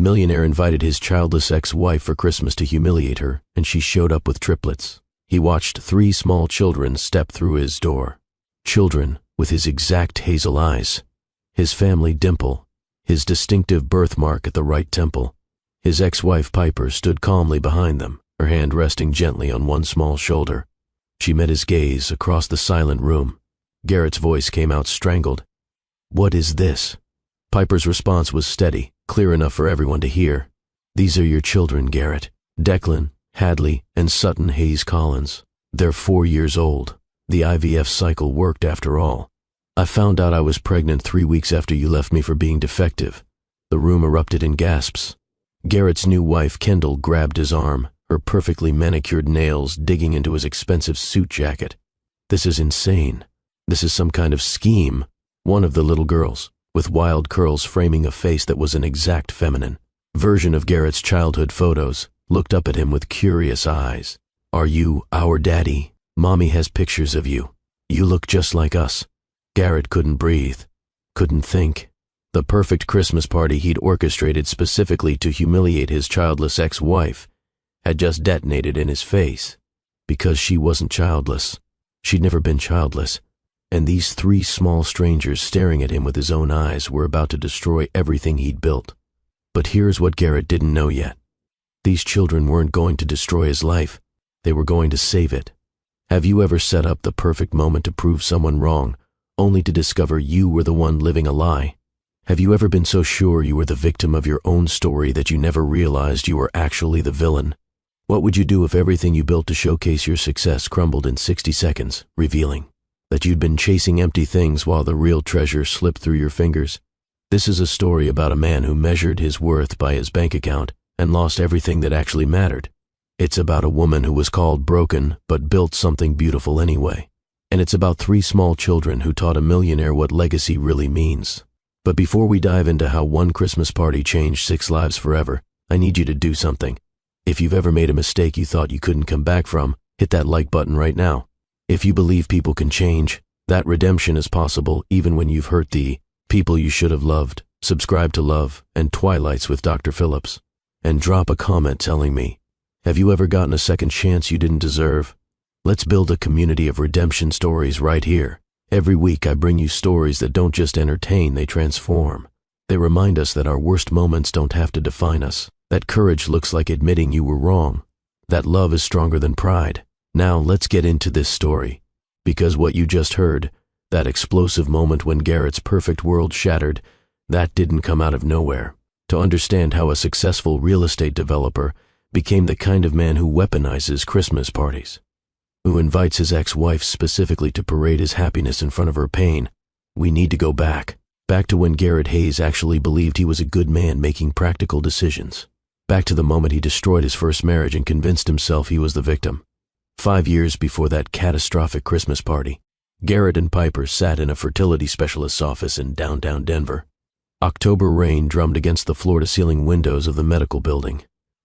Millionaire invited his childless ex-wife for Christmas to humiliate her, and she showed up with triplets. He watched 3 small children step through his door. Children with his exact hazel eyes, his family dimple, his distinctive birthmark at the right temple. His ex-wife Piper stood calmly behind them, her hand resting gently on one small shoulder. She met his gaze across the silent room. Garrett's voice came out strangled. "What is this?" Piper's response was steady, clear enough for everyone to hear. "These are your children, Garrett. Declan, Hadley, and Sutton Hayes Collins. They're 4 years old. The IVF cycle worked after all. I found out I was pregnant 3 weeks after you left me for being defective." The room erupted in gasps. Garrett's new wife, Kendall, grabbed his arm, her perfectly manicured nails digging into his expensive suit jacket. "This is insane. This is some kind of scheme." One of the little girls, with wild curls framing a face that was an exact feminine version of Garrett's childhood photos, looked up at him with curious eyes. "Are you our daddy? Mommy has pictures of you. You look just like us." Garrett couldn't breathe, couldn't think. The perfect Christmas party he'd orchestrated specifically to humiliate his childless ex-wife had just detonated in his face. Because she wasn't childless. She'd never been childless. And these 3 small strangers staring at him with his own eyes were about to destroy everything he'd built. But here's what Garrett didn't know yet. These children weren't going to destroy his life. They were going to save it. Have you ever set up the perfect moment to prove someone wrong, only to discover you were the one living a lie? Have you ever been so sure you were the victim of your own story that you never realized you were actually the villain? What would you do if everything you built to showcase your success crumbled in 60 seconds, revealing that you'd been chasing empty things while the real treasure slipped through your fingers? This is a story about a man who measured his worth by his bank account and lost everything that actually mattered. It's about a woman who was called broken but built something beautiful anyway. And it's about 3 small children who taught a millionaire what legacy really means. But before we dive into how one Christmas party changed 6 lives forever, I need you to do something. If you've ever made a mistake you thought you couldn't come back from, hit that like button right now. If you believe people can change, that redemption is possible even when you've hurt the people you should have loved. Subscribe to Love and Twilights with Dr. Phillips. And drop a comment telling me, have you ever gotten a second chance you didn't deserve? Let's build a community of redemption stories right here. Every week I bring you stories that don't just entertain, they transform. They remind us that our worst moments don't have to define us, that courage looks like admitting you were wrong, that love is stronger than pride. Now let's get into this story, because what you just heard, that explosive moment when Garrett's perfect world shattered, that didn't come out of nowhere. To understand how a successful real estate developer became the kind of man who weaponizes Christmas parties, who invites his ex-wife specifically to parade his happiness in front of her pain, we need to go back to when Garrett Hayes actually believed he was a good man making practical decisions. Back to the moment he destroyed his first marriage and convinced himself he was the victim. 5 years before that catastrophic Christmas party, Garrett and Piper sat in a fertility specialist's office in downtown Denver. October rain drummed against the floor-to-ceiling windows of the medical building.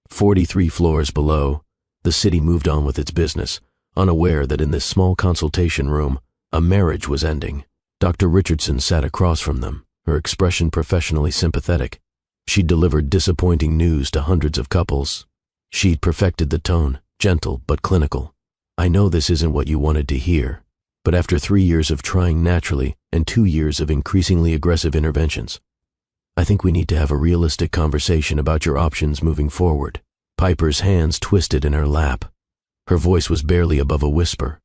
43 floors below, the city moved on with its business, unaware that in this small consultation room, a marriage was ending. Dr. Richardson sat across from them, her expression professionally sympathetic. She'd delivered disappointing news to hundreds of couples. She'd perfected the tone, gentle but clinical. I know this isn't what you wanted to hear, but after 3 years of trying naturally and 2 years of increasingly aggressive interventions, I think we need to have a realistic conversation about your options moving forward. Piper's hands twisted in her lap. Her voice was barely above a whisper.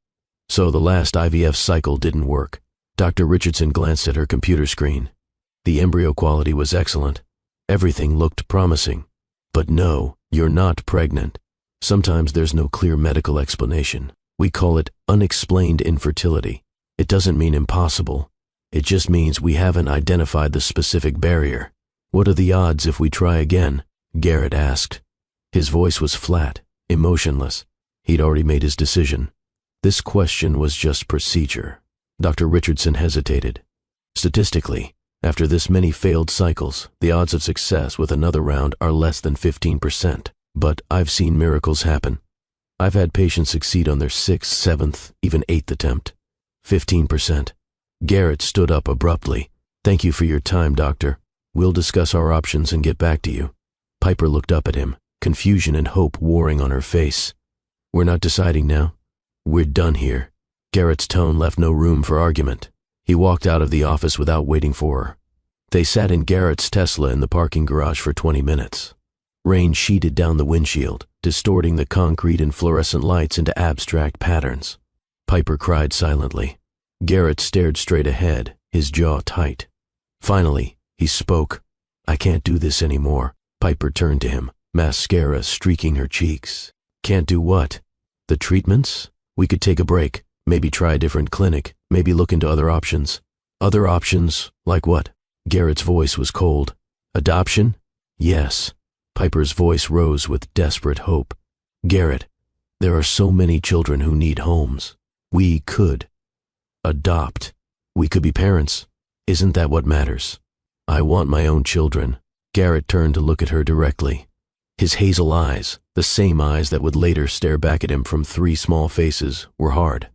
So the last IVF cycle didn't work. Dr. Richardson glanced at her computer screen. The embryo quality was excellent. Everything looked promising. But no, you're not pregnant. Sometimes there's no clear medical explanation. We call it unexplained infertility. It doesn't mean impossible. It just means we haven't identified the specific barrier. What are the odds if we try again? Garrett asked. His voice was flat, emotionless. He'd already made his decision. This question was just procedure. Dr. Richardson hesitated. Statistically, after this many failed cycles, the odds of success with another round are less than 15%. But I've seen miracles happen. I've had patients succeed on their 6th, 7th, even 8th attempt. 15%. Garrett stood up abruptly. Thank you for your time, doctor. We'll discuss our options and get back to you. Piper looked up at him, confusion and hope warring on her face. We're not deciding now. We're done here. Garrett's tone left no room for argument. He walked out of the office without waiting for her. They sat in Garrett's Tesla in the parking garage for 20 minutes. Rain sheeted down the windshield, distorting the concrete and fluorescent lights into abstract patterns. Piper cried silently. Garrett stared straight ahead, his jaw tight. Finally, he spoke. I can't do this anymore. Piper turned to him, mascara streaking her cheeks. Can't do what? The treatments? We could take a break, maybe try a different clinic, maybe look into other options. Other options? Like what? Garrett's voice was cold. Adoption? Yes. Piper's voice rose with desperate hope. Garrett, there are so many children who need homes. We could adopt. We could be parents. Isn't that what matters? I want my own children. Garrett turned to look at her directly. His hazel eyes, the same eyes that would later stare back at him from 3 small faces, were hard.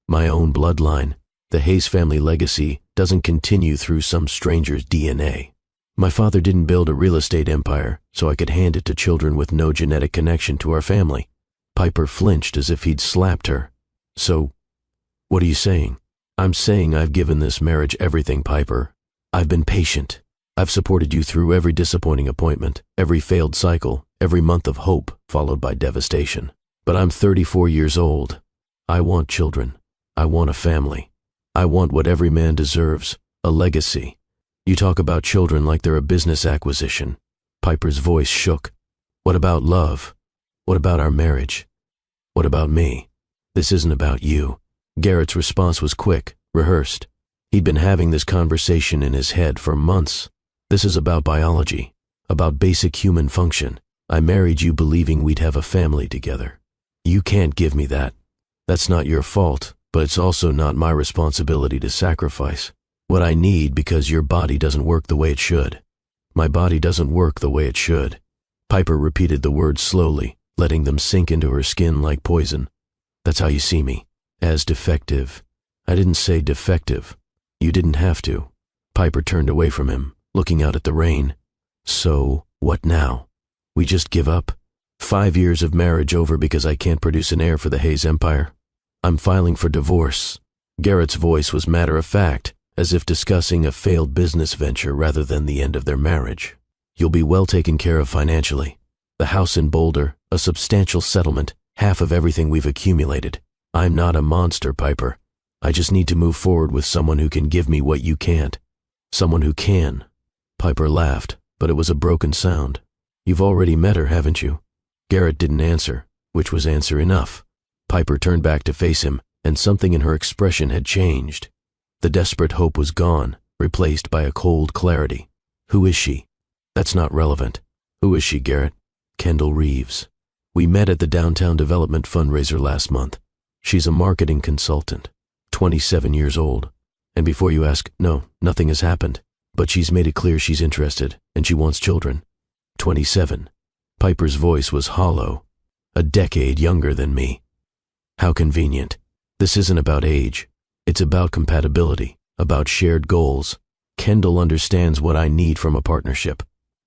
My own bloodline, the Hayes family legacy, doesn't continue through some stranger's DNA. My father didn't build a real estate empire so I could hand it to children with no genetic connection to our family. Piper flinched as if he'd slapped her. So, what are you saying? I'm saying I've given this marriage everything, Piper. I've been patient. I've supported you through every disappointing appointment, every failed cycle, every month of hope followed by devastation. But I'm 34 years old. I want children. I want a family. I want what every man deserves, a legacy. You talk about children like they're a business acquisition. Piper's voice shook. What about love? What about our marriage? What about me? This isn't about you. Garrett's response was quick, rehearsed. He'd been having this conversation in his head for months. This is about biology, about basic human function. I married you believing we'd have a family together. You can't give me that. That's not your fault, but it's also not my responsibility to sacrifice what I need because your body doesn't work the way it should. My body doesn't work the way it should. Piper repeated the words slowly, letting them sink into her skin like poison. That's how you see me, as defective. I didn't say defective. You didn't have to. Piper turned away from him, looking out at the rain. So, what now? We just give up? 5 years of marriage over because I can't produce an heir for the Hayes empire? I'm filing for divorce. Garrett's voice was matter-of-fact, as if discussing a failed business venture rather than the end of their marriage. You'll be well taken care of financially. The house in Boulder, a substantial settlement, half of everything we've accumulated. I'm not a monster, Piper. I just need to move forward with someone who can give me what you can't. Someone who can. Piper laughed, but it was a broken sound. You've already met her, haven't you? Garrett didn't answer, which was answer enough. Piper turned back to face him, and something in her expression had changed. The desperate hope was gone, replaced by a cold clarity. Who is she? That's not relevant. Who is she, Garrett? Kendall Reeves. We met at the Downtown Development fundraiser last month. She's a marketing consultant, 27 years old. And before you ask, no, nothing has happened. But she's made it clear she's interested, and she wants children. 27. Piper's voice was hollow. A decade younger than me. How convenient. This isn't about age. It's about compatibility, about shared goals. Kendall understands what I need from a partnership.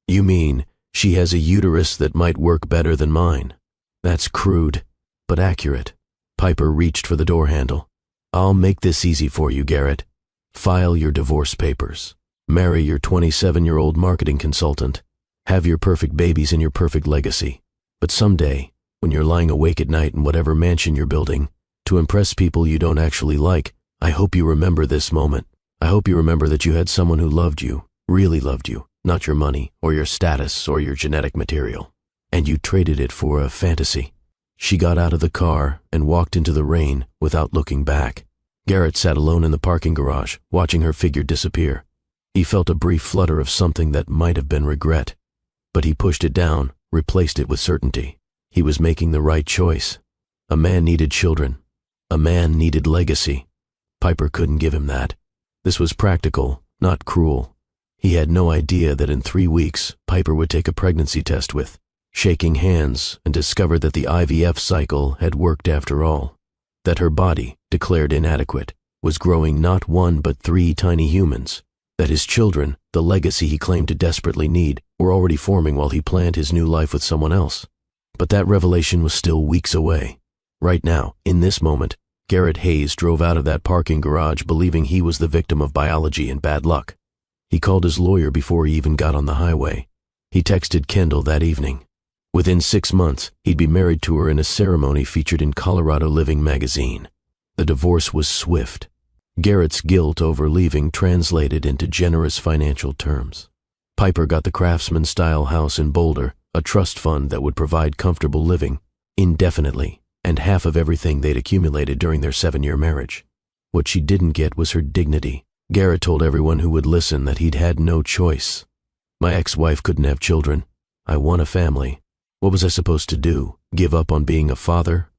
You mean she has a uterus that might work better than mine? That's crude, but accurate. Piper reached for the door handle. I'll make this easy for you, Garrett. File your divorce papers. Marry your 27-year-old marketing consultant. Have your perfect babies and your perfect legacy. But someday, when you're lying awake at night in whatever mansion you're building, to impress people you don't actually like, I hope you remember this moment. I hope you remember that you had someone who loved you, really loved you, not your money or your status or your genetic material. And you traded it for a fantasy. She got out of the car and walked into the rain without looking back. Garrett sat alone in the parking garage, watching her figure disappear. He felt a brief flutter of something that might have been regret. But he pushed it down, replaced it with certainty. He was making the right choice. A man needed children. A man needed legacy. Piper couldn't give him that. This was practical, not cruel. He had no idea that in 3 weeks, Piper would take a pregnancy test with, shaking hands, and discover that the IVF cycle had worked after all. That her body, declared inadequate, was growing not 1 but 3 tiny humans. That his children, the legacy he claimed to desperately need, were already forming while he planned his new life with someone else. But that revelation was still weeks away. Right now, in this moment, Garrett Hayes drove out of that parking garage believing he was the victim of biology and bad luck. He called his lawyer before he even got on the highway. He texted Kendall that evening. Within 6 months, he'd be married to her in a ceremony featured in Colorado Living magazine. The divorce was swift. Garrett's guilt over leaving translated into generous financial terms. Piper got the Craftsman-style house in Boulder, a trust fund that would provide comfortable living, indefinitely, and half of everything they'd accumulated during their 7-year marriage. What she didn't get was her dignity. Garrett told everyone who would listen that he'd had no choice. My ex-wife couldn't have children. I want a family. What was I supposed to do? Give up on being a father?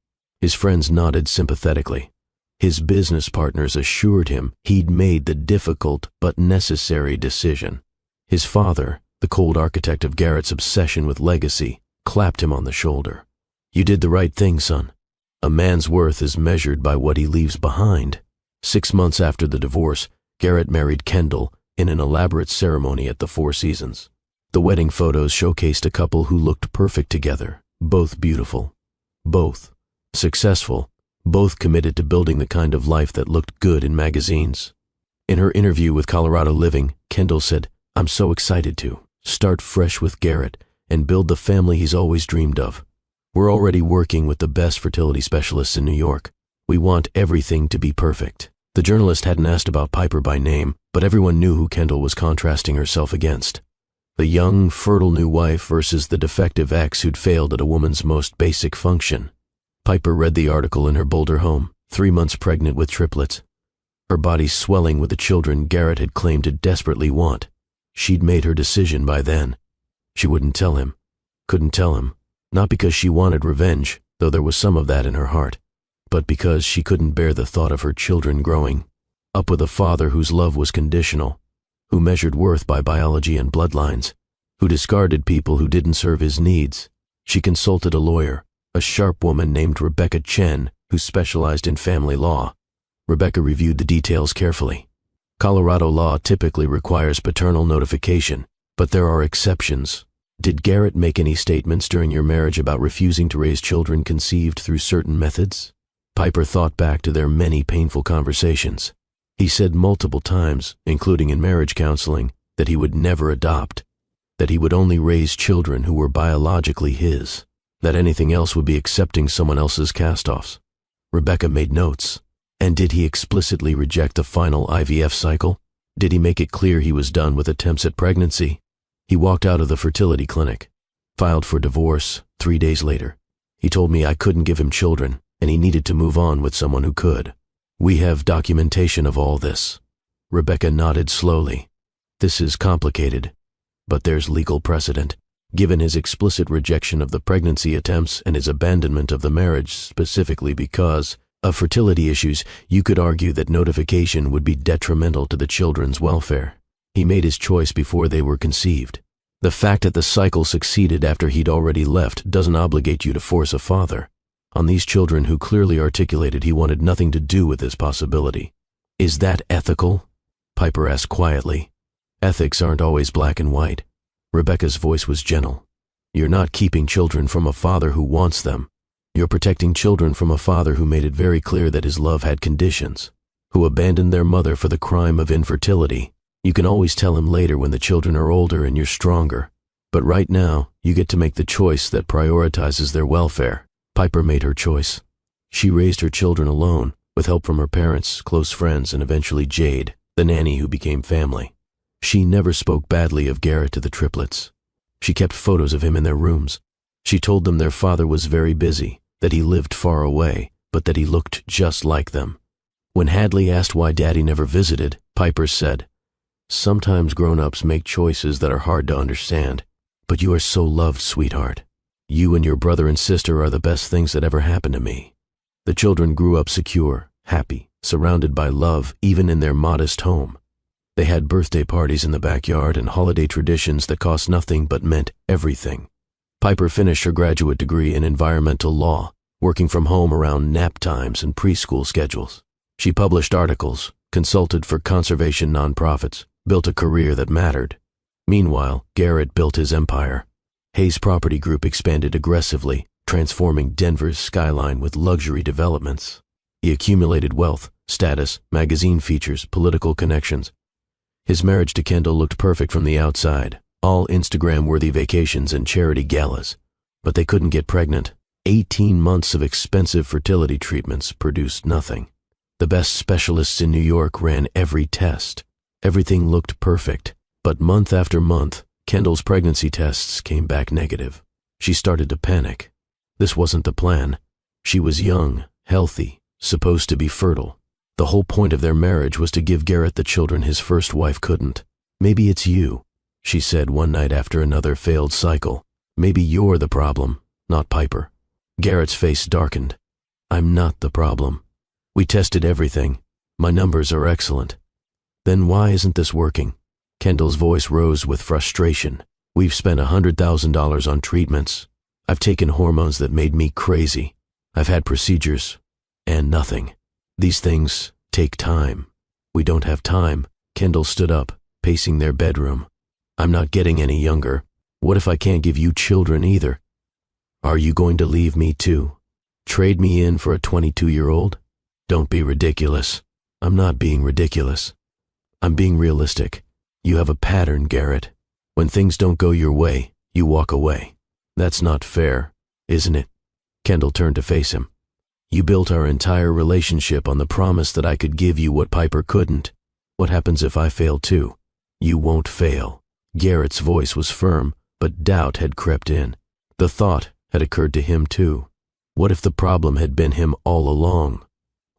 His friends nodded sympathetically. His business partners assured him he'd made the difficult but necessary decision. His father, the cold architect of Garrett's obsession with legacy, clapped him on the shoulder. You did the right thing, son. A man's worth is measured by what he leaves behind. 6 months after the divorce, Garrett married Kendall in an elaborate ceremony at the Four Seasons. The wedding photos showcased a couple who looked perfect together, both beautiful, both successful, both committed to building the kind of life that looked good in magazines. In her interview with Colorado Living, Kendall said, "I'm so excited to start fresh with Garrett and build the family he's always dreamed of. We're already working with the best fertility specialists in New York. We want everything to be perfect." The journalist hadn't asked about Piper by name, but everyone knew who Kendall was contrasting herself against. The young, fertile new wife versus the defective ex who'd failed at a woman's most basic function. Piper read the article in her Boulder home, 3 months pregnant with triplets. Her body swelling with the children Garrett had claimed to desperately want. She'd made her decision by then. She wouldn't tell him. Couldn't tell him. Not because she wanted revenge, though there was some of that in her heart, but because she couldn't bear the thought of her children growing up with a father whose love was conditional, who measured worth by biology and bloodlines, who discarded people who didn't serve his needs. She consulted a lawyer, a sharp woman named Rebecca Chen, who specialized in family law. Rebecca reviewed the details carefully. Colorado law typically requires paternal notification, but there are exceptions. Did Garrett make any statements during your marriage about refusing to raise children conceived through certain methods? Piper thought back to their many painful conversations. He said multiple times, including in marriage counseling, that he would never adopt, that he would only raise children who were biologically his, that anything else would be accepting someone else's cast-offs. Rebecca made notes. And did he explicitly reject the final IVF cycle? Did he make it clear he was done with attempts at pregnancy? He walked out of the fertility clinic, filed for divorce 3 days later. He told me I couldn't give him children, and he needed to move on with someone who could. We have documentation of all this. Rebecca nodded slowly. This is complicated, but there's legal precedent. Given his explicit rejection of the pregnancy attempts and his abandonment of the marriage specifically because of fertility issues, you could argue that notification would be detrimental to the children's welfare. He made his choice before they were conceived. The fact that the cycle succeeded after he'd already left doesn't obligate you to force a father on these children who clearly articulated he wanted nothing to do with this possibility. Is that ethical? Piper asked quietly. Ethics aren't always black and white. Rebecca's voice was gentle. You're not keeping children from a father who wants them. You're protecting children from a father who made it very clear that his love had conditions, who abandoned their mother for the crime of infertility. You can always tell him later when the children are older and you're stronger. But right now, you get to make the choice that prioritizes their welfare. Piper made her choice. She raised her children alone, with help from her parents, close friends, and eventually Jade, the nanny who became family. She never spoke badly of Garrett to the triplets. She kept photos of him in their rooms. She told them their father was very busy, that he lived far away, but that he looked just like them. When Hadley asked why Daddy never visited, Piper said, "Sometimes grown-ups make choices that are hard to understand, but you are so loved, sweetheart. You and your brother and sister are the best things that ever happened to me." The children grew up secure, happy, surrounded by love, even in their modest home. They had birthday parties in the backyard and holiday traditions that cost nothing but meant everything. Piper finished her graduate degree in environmental law, working from home around nap times and preschool schedules. She published articles, consulted for conservation nonprofits, built a career that mattered. Meanwhile, Garrett built his empire. Hayes Property Group expanded aggressively, transforming Denver's skyline with luxury developments. He accumulated wealth, status, magazine features, political connections. His marriage to Kendall looked perfect from the outside, all Instagram-worthy vacations and charity galas. But they couldn't get pregnant. 18 months of expensive fertility treatments produced nothing. The best specialists in New York ran every test. Everything looked perfect. But month after month, Kendall's pregnancy tests came back negative. She started to panic. This wasn't the plan. She was young, healthy, supposed to be fertile. The whole point of their marriage was to give Garrett the children his first wife couldn't. "Maybe it's you," she said one night after another failed cycle. "Maybe you're the problem, not Piper." Garrett's face darkened. "I'm not the problem. We tested everything. My numbers are excellent." "Then why isn't this working?" Kendall's voice rose with frustration. "We've spent $100,000 on treatments. I've taken hormones that made me crazy. I've had procedures, and nothing. These things take time. We don't have time." Kendall stood up, pacing their bedroom. "I'm not getting any younger. What if I can't give you children either? Are you going to leave me too? Trade me in for a 22-year-old? Don't be ridiculous." "I'm not being ridiculous. I'm being realistic. You have a pattern, Garrett. When things don't go your way, you walk away. That's not fair, isn't it?" Kendall turned to face him. "You built our entire relationship on the promise that I could give you what Piper couldn't. What happens if I fail too?" "You won't fail." Garrett's voice was firm, but doubt had crept in. The thought had occurred to him too. What if the problem had been him all along?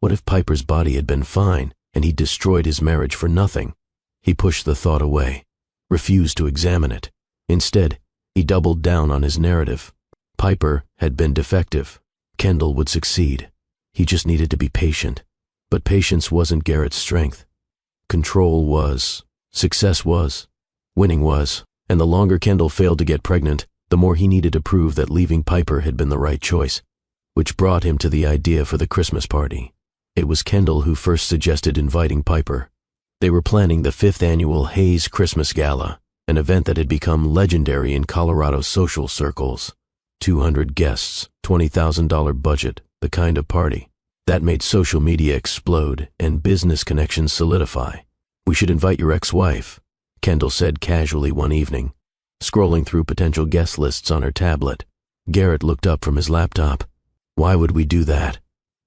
What if Piper's body had been fine and he destroyed his marriage for nothing? He pushed the thought away, refused to examine it. Instead, he doubled down on his narrative. Piper had been defective. Kendall would succeed. He just needed to be patient. But patience wasn't Garrett's strength. Control was. Success was. Winning was. And the longer Kendall failed to get pregnant, the more he needed to prove that leaving Piper had been the right choice. Which brought him to the idea for the Christmas party. It was Kendall who first suggested inviting Piper. They were planning the 5th annual Hayes Christmas Gala, an event that had become legendary in Colorado social circles. 200 guests, $20,000 budget, the kind of party. That made social media explode and business connections solidify. "We should invite your ex-wife," Kendall said casually one evening, scrolling through potential guest lists on her tablet. Garrett looked up from his laptop. "Why would we do that?"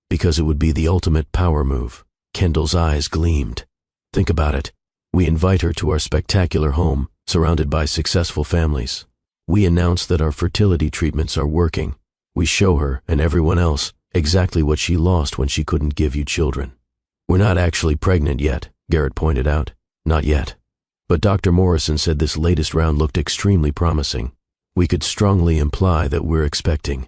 "Because it would be the ultimate power move." Kendall's eyes gleamed. "Think about it. We invite her to our spectacular home, surrounded by successful families. We announce that our fertility treatments are working. We show her and everyone else exactly what she lost when she couldn't give you children." "We're not actually pregnant yet," Garrett pointed out. "Not yet. But Dr. Morrison said this latest round looked extremely promising. We could strongly imply that we're expecting.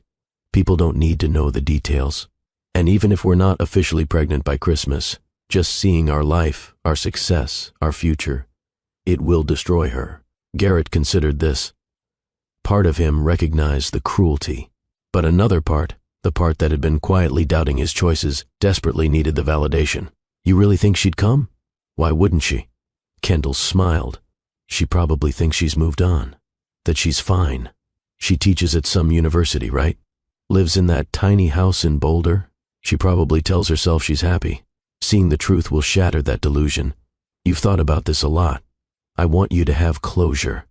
People don't need to know the details. And even if we're not officially pregnant by Christmas, just seeing our life, our success, our future, it will destroy her." Garrett considered this. Part of him recognized the cruelty, but another part, the part that had been quietly doubting his choices, desperately needed the validation. "You really think she'd come? Why wouldn't she?" Kendall smiled. "She probably thinks she's moved on, that she's fine. She teaches at some university, right? Lives in that tiny house in Boulder. She probably tells herself she's happy. Seeing the truth will shatter that delusion. You've thought about this a lot. I want you to have closure."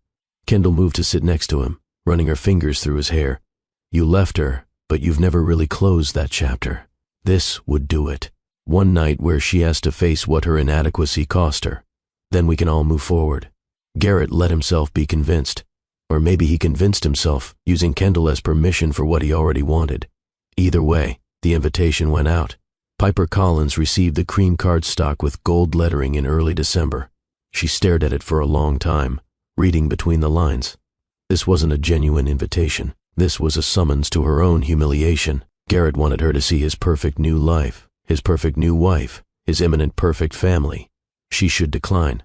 Kendall moved to sit next to him, running her fingers through his hair. "You left her, but you've never really closed that chapter. This would do it. One night where she has to face what her inadequacy cost her. Then we can all move forward." Garrett let himself be convinced. Or maybe he convinced himself, using Kendall as permission for what he already wanted. Either way, the invitation went out. Piper Collins received the cream cardstock with gold lettering in early December. She stared at it for a long time, reading between the lines. This wasn't a genuine invitation. This was a summons to her own humiliation. Garrett wanted her to see his perfect new life, his perfect new wife, his imminent perfect family. She should decline.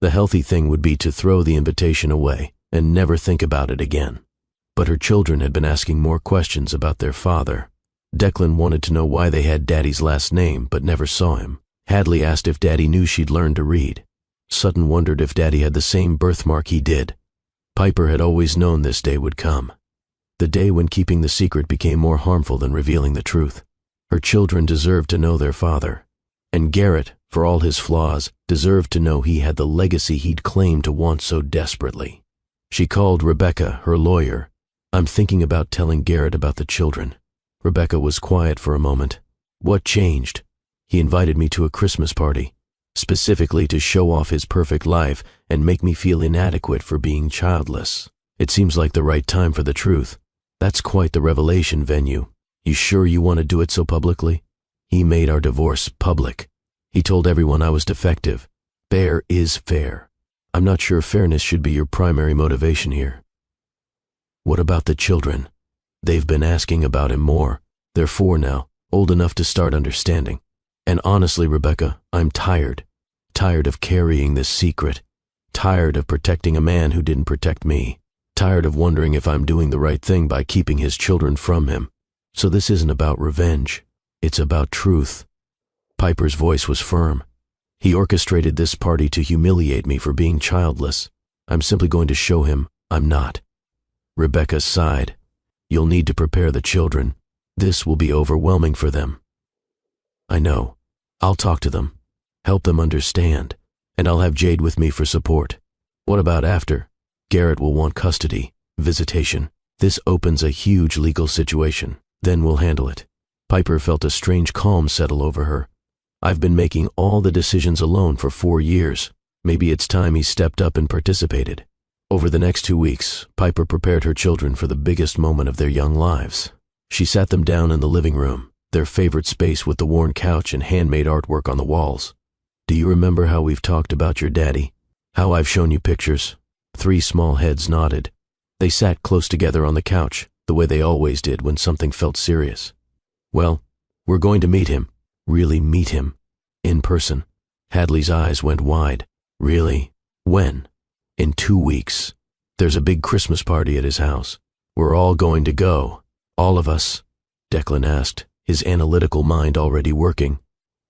The healthy thing would be to throw the invitation away and never think about it again. But her children had been asking more questions about their father. Declan wanted to know why they had Daddy's last name but never saw him. Hadley asked if Daddy knew she'd learned to read. Sutton wondered if Daddy had the same birthmark he did. Piper had always known this day would come. The day when keeping the secret became more harmful than revealing the truth. Her children deserved to know their father. And Garrett, for all his flaws, deserved to know he had the legacy he'd claimed to want so desperately. She called Rebecca, her lawyer. "I'm thinking about telling Garrett about the children." Rebecca was quiet for a moment. "What changed?" "He invited me to a Christmas party, specifically to show off his perfect life and make me feel inadequate for being childless. It seems like the right time for the truth. That's quite the revelation venue. You sure you want to do it so publicly?" "He made our divorce public. He told everyone I was defective. Fair is fair. I'm not sure fairness should be your primary motivation here." "What about the children?" "They've been asking about him more. They're 4 now, old enough to start understanding. And honestly, Rebecca, I'm tired. Tired of carrying this secret. Tired of protecting a man who didn't protect me. Tired of wondering if I'm doing the right thing by keeping his children from him. So this isn't about revenge. It's about truth." Piper's voice was firm. "He orchestrated this party to humiliate me for being childless. I'm simply going to show him I'm not." Rebecca sighed. "You'll need to prepare the children. This will be overwhelming for them." "I know. I'll talk to them, help them understand, and I'll have Jade with me for support." "What about after?" "Garrett will want custody, visitation. This opens a huge legal situation. Then we'll handle it." Piper felt a strange calm settle over her. "I've been making all the decisions alone for 4 years. Maybe it's time he stepped up and participated." Over the next 2 weeks, Piper prepared her children for the biggest moment of their young lives. She sat them down in the living room, their favorite space with the worn couch and handmade artwork on the walls. "Do you remember how we've talked about your daddy? How I've shown you pictures?" 3 small heads nodded. They sat close together on the couch, the way they always did when something felt serious. "Well, we're going to meet him. Really meet him. In person." Hadley's eyes went wide. "Really? When?" "In 2 weeks. There's a big Christmas party at his house. We're all going to go." "All of us?" Declan asked, his analytical mind already working.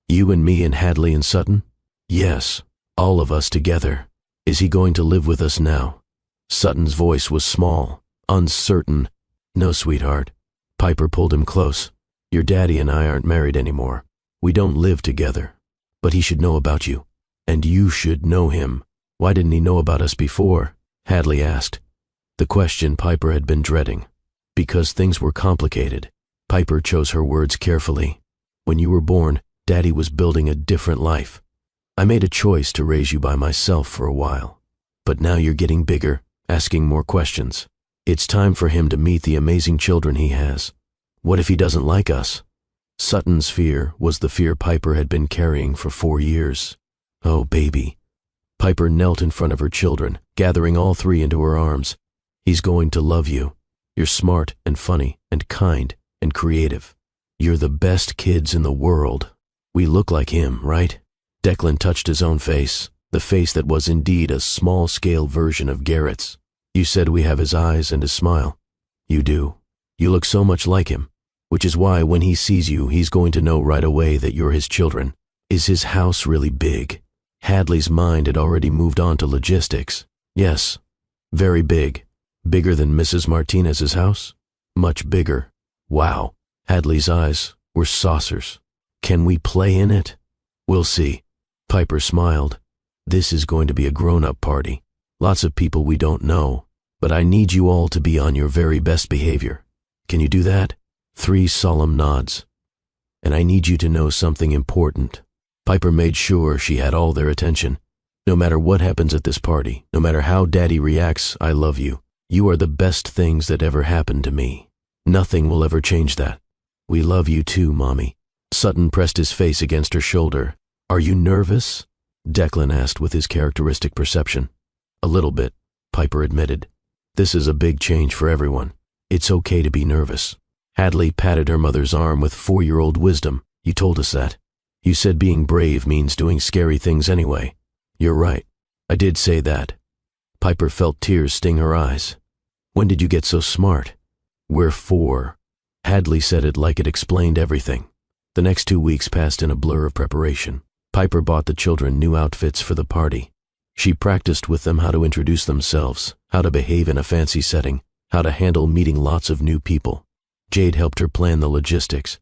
"You and me and Hadley and Sutton?" "Yes, all of us together." "Is he going to live with us now?" Sutton's voice was small, uncertain. "No, sweetheart." Piper pulled him close. "Your daddy and I aren't married anymore. We don't live together. But he should know about you. And you should know him." "Why didn't he know about us before?" Hadley asked. The question Piper had been dreading. "Because things were complicated." Piper chose her words carefully. "When you were born, Daddy was building a different life. I made a choice to raise you by myself for a while. But now you're getting bigger, asking more questions. It's time for him to meet the amazing children he has. What if he doesn't like us?" Sutton's fear was the fear Piper had been carrying for 4 years. "Oh, baby." Piper knelt in front of her children, gathering all 3 into her arms. "He's going to love you. You're smart and funny and kind and creative. You're the best kids in the world. We look like him, right?" Declan touched his own face, the face that was indeed a small-scale version of Garrett's. "You said we have his eyes and his smile." "You do. You look so much like him, which is why when he sees you, he's going to know right away that you're his children." "Is his house really big?" Hadley's mind had already moved on to logistics. "Yes, very big. Bigger than Mrs. Martinez's house?" "Much bigger." "Wow." Hadley's eyes were saucers. "Can we play in it?" "We'll see." Piper smiled. "This is going to be a grown-up party. Lots of people we don't know. But I need you all to be on your very best behavior. Can you do that?" 3 solemn nods. "And I need you to know something important." Piper made sure she had all their attention. "No matter what happens at this party, no matter how Daddy reacts, I love you. You are the best things that ever happened to me. Nothing will ever change that. We love you too, Mommy." Sutton pressed his face against her shoulder. "Are you nervous?" Declan asked with his characteristic perception. "A little bit," Piper admitted. "This is a big change for everyone. It's okay to be nervous." Hadley patted her mother's arm with 4-year-old wisdom. "You told us that. You said being brave means doing scary things anyway." "You're right. I did say that." Piper felt tears sting her eyes. "When did you get so smart?" "We're 4. Hadley said it like it explained everything. The next 2 weeks passed in a blur of preparation. Piper bought the children new outfits for the party. She practiced with them how to introduce themselves, how to behave in a fancy setting, how to handle meeting lots of new people. Jade helped her plan the logistics.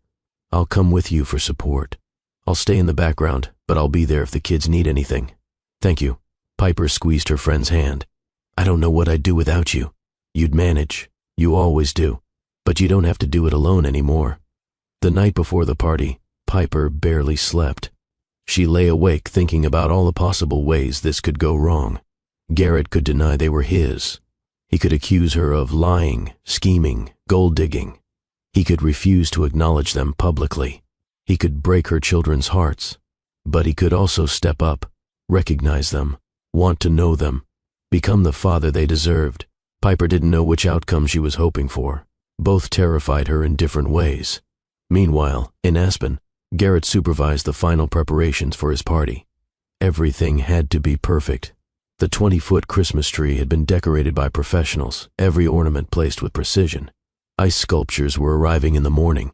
"I'll come with you for support. I'll stay in the background, but I'll be there if the kids need anything." "Thank you." Piper squeezed her friend's hand. "I don't know what I'd do without you. You'd manage. You always do. But you don't have to do it alone anymore." The night before the party, Piper barely slept. She lay awake thinking about all the possible ways this could go wrong. Garrett could deny they were his. He could accuse her of lying, scheming, gold-digging. He could refuse to acknowledge them publicly. He could break her children's hearts. But he could also step up, recognize them, want to know them, become the father they deserved. Piper didn't know which outcome she was hoping for. Both terrified her in different ways. Meanwhile, in Aspen, Garrett supervised the final preparations for his party. Everything had to be perfect. The 20-foot Christmas tree had been decorated by professionals, every ornament placed with precision. Ice sculptures were arriving in the morning.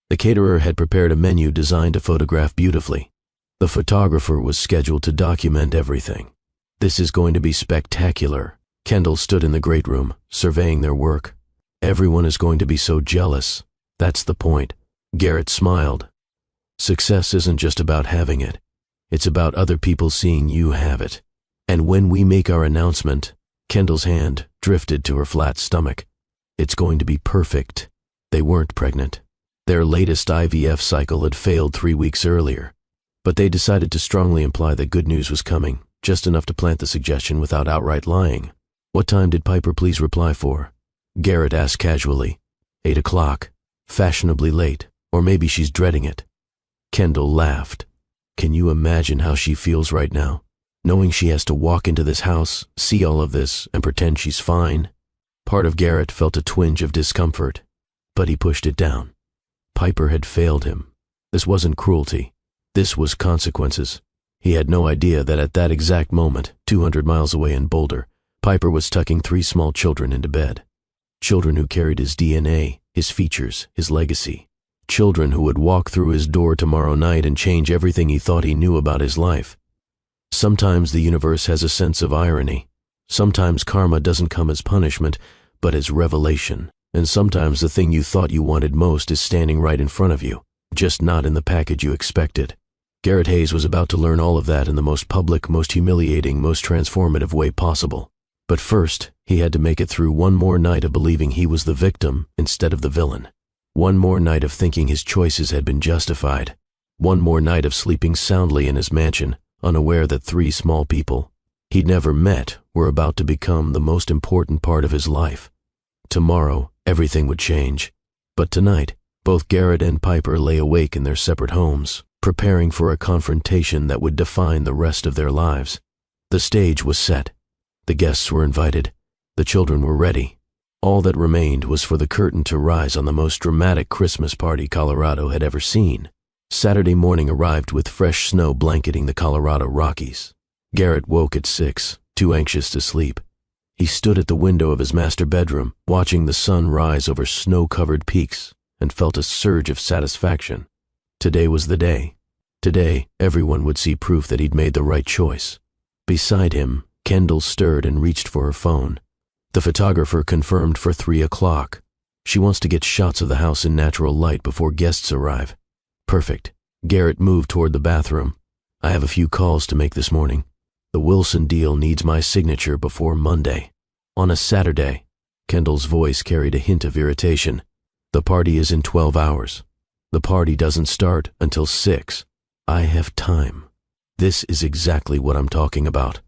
The caterer had prepared a menu designed to photograph beautifully. The photographer was scheduled to document everything. "This is going to be spectacular." Kendall stood in the great room, surveying their work. "Everyone is going to be so jealous. That's the point." Garrett smiled. "Success isn't just about having it. It's about other people seeing you have it. And when we make our announcement," Kendall's hand drifted to her flat stomach, "it's going to be perfect." They weren't pregnant. Their latest IVF cycle had failed 3 weeks earlier. But they decided to strongly imply that good news was coming, just enough to plant the suggestion without outright lying. "What time did Piper please reply for?" Garrett asked casually. 8 o'clock. Fashionably late, or maybe she's dreading it. Kendall laughed. "Can you imagine how she feels right now, knowing she has to walk into this house, see all of this, and pretend she's fine?" Part of Garrett felt a twinge of discomfort, but he pushed it down. Piper had failed him. This wasn't cruelty. This was consequences. He had no idea that at that exact moment, 200 miles away in Boulder, Piper was tucking 3 small children into bed. Children who carried his DNA, his features, his legacy. Children who would walk through his door tomorrow night and change everything he thought he knew about his life. Sometimes the universe has a sense of irony. Sometimes karma doesn't come as punishment, but as revelation. And sometimes the thing you thought you wanted most is standing right in front of you, just not in the package you expected. Garrett Hayes was about to learn all of that in the most public, most humiliating, most transformative way possible. But first, he had to make it through one more night of believing he was the victim instead of the villain. One more night of thinking his choices had been justified. One more night of sleeping soundly in his mansion, unaware that 3 small people he'd never met were about to become the most important part of his life. Tomorrow, everything would change. But tonight, both Garrett and Piper lay awake in their separate homes, preparing for a confrontation that would define the rest of their lives. The stage was set. The guests were invited. The children were ready. All that remained was for the curtain to rise on the most dramatic Christmas party Colorado had ever seen. Saturday morning arrived with fresh snow blanketing the Colorado Rockies. Garrett woke at 6, too anxious to sleep. He stood at the window of his master bedroom, watching the sun rise over snow-covered peaks, and felt a surge of satisfaction. Today was the day. Today, everyone would see proof that he'd made the right choice. Beside him, Kendall stirred and reached for her phone. The photographer confirmed for 3 o'clock. She wants to get shots of the house in natural light before guests arrive. Perfect. Garrett moved toward the bathroom. "I have a few calls to make this morning. The Wilson deal needs my signature before Monday." "On a Saturday." Kendall's voice carried a hint of irritation. "The party is in 12 hours. The party doesn't start until 6. I have time. This is exactly what I'm talking about."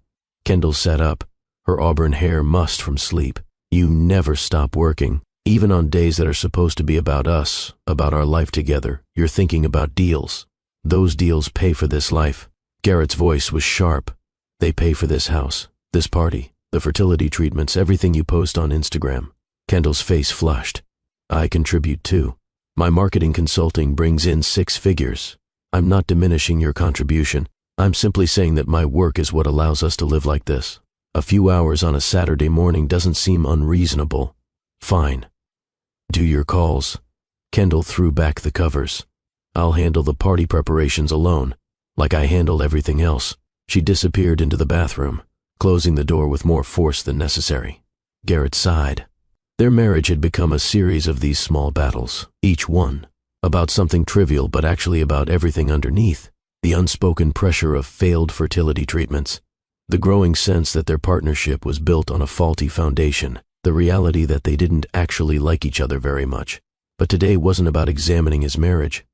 Kendall sat up, her auburn hair mussed from sleep. "You never stop working. Even on days that are supposed to be about us, about our life together, you're thinking about deals. Those deals pay for this life." Garrett's voice was sharp. "They pay for this house, this party, the fertility treatments, everything you post on Instagram." Kendall's face flushed. "I contribute too. My marketing consulting brings in 6 figures. I'm not diminishing your contribution. I'm simply saying that my work is what allows us to live like this. A few hours on a Saturday morning doesn't seem unreasonable." "Fine. Do your calls." Kendall threw back the covers. "I'll handle the party preparations alone, like I handle everything else." She disappeared into the bathroom. closing the door with more force than necessary. Garrett sighed. Their marriage had become a series of these small battles, each one about something trivial but actually about everything underneath. The unspoken pressure of failed fertility treatments, the growing sense that their partnership was built on a faulty foundation, the reality that they didn't actually like each other very much. But today wasn't about examining his marriage.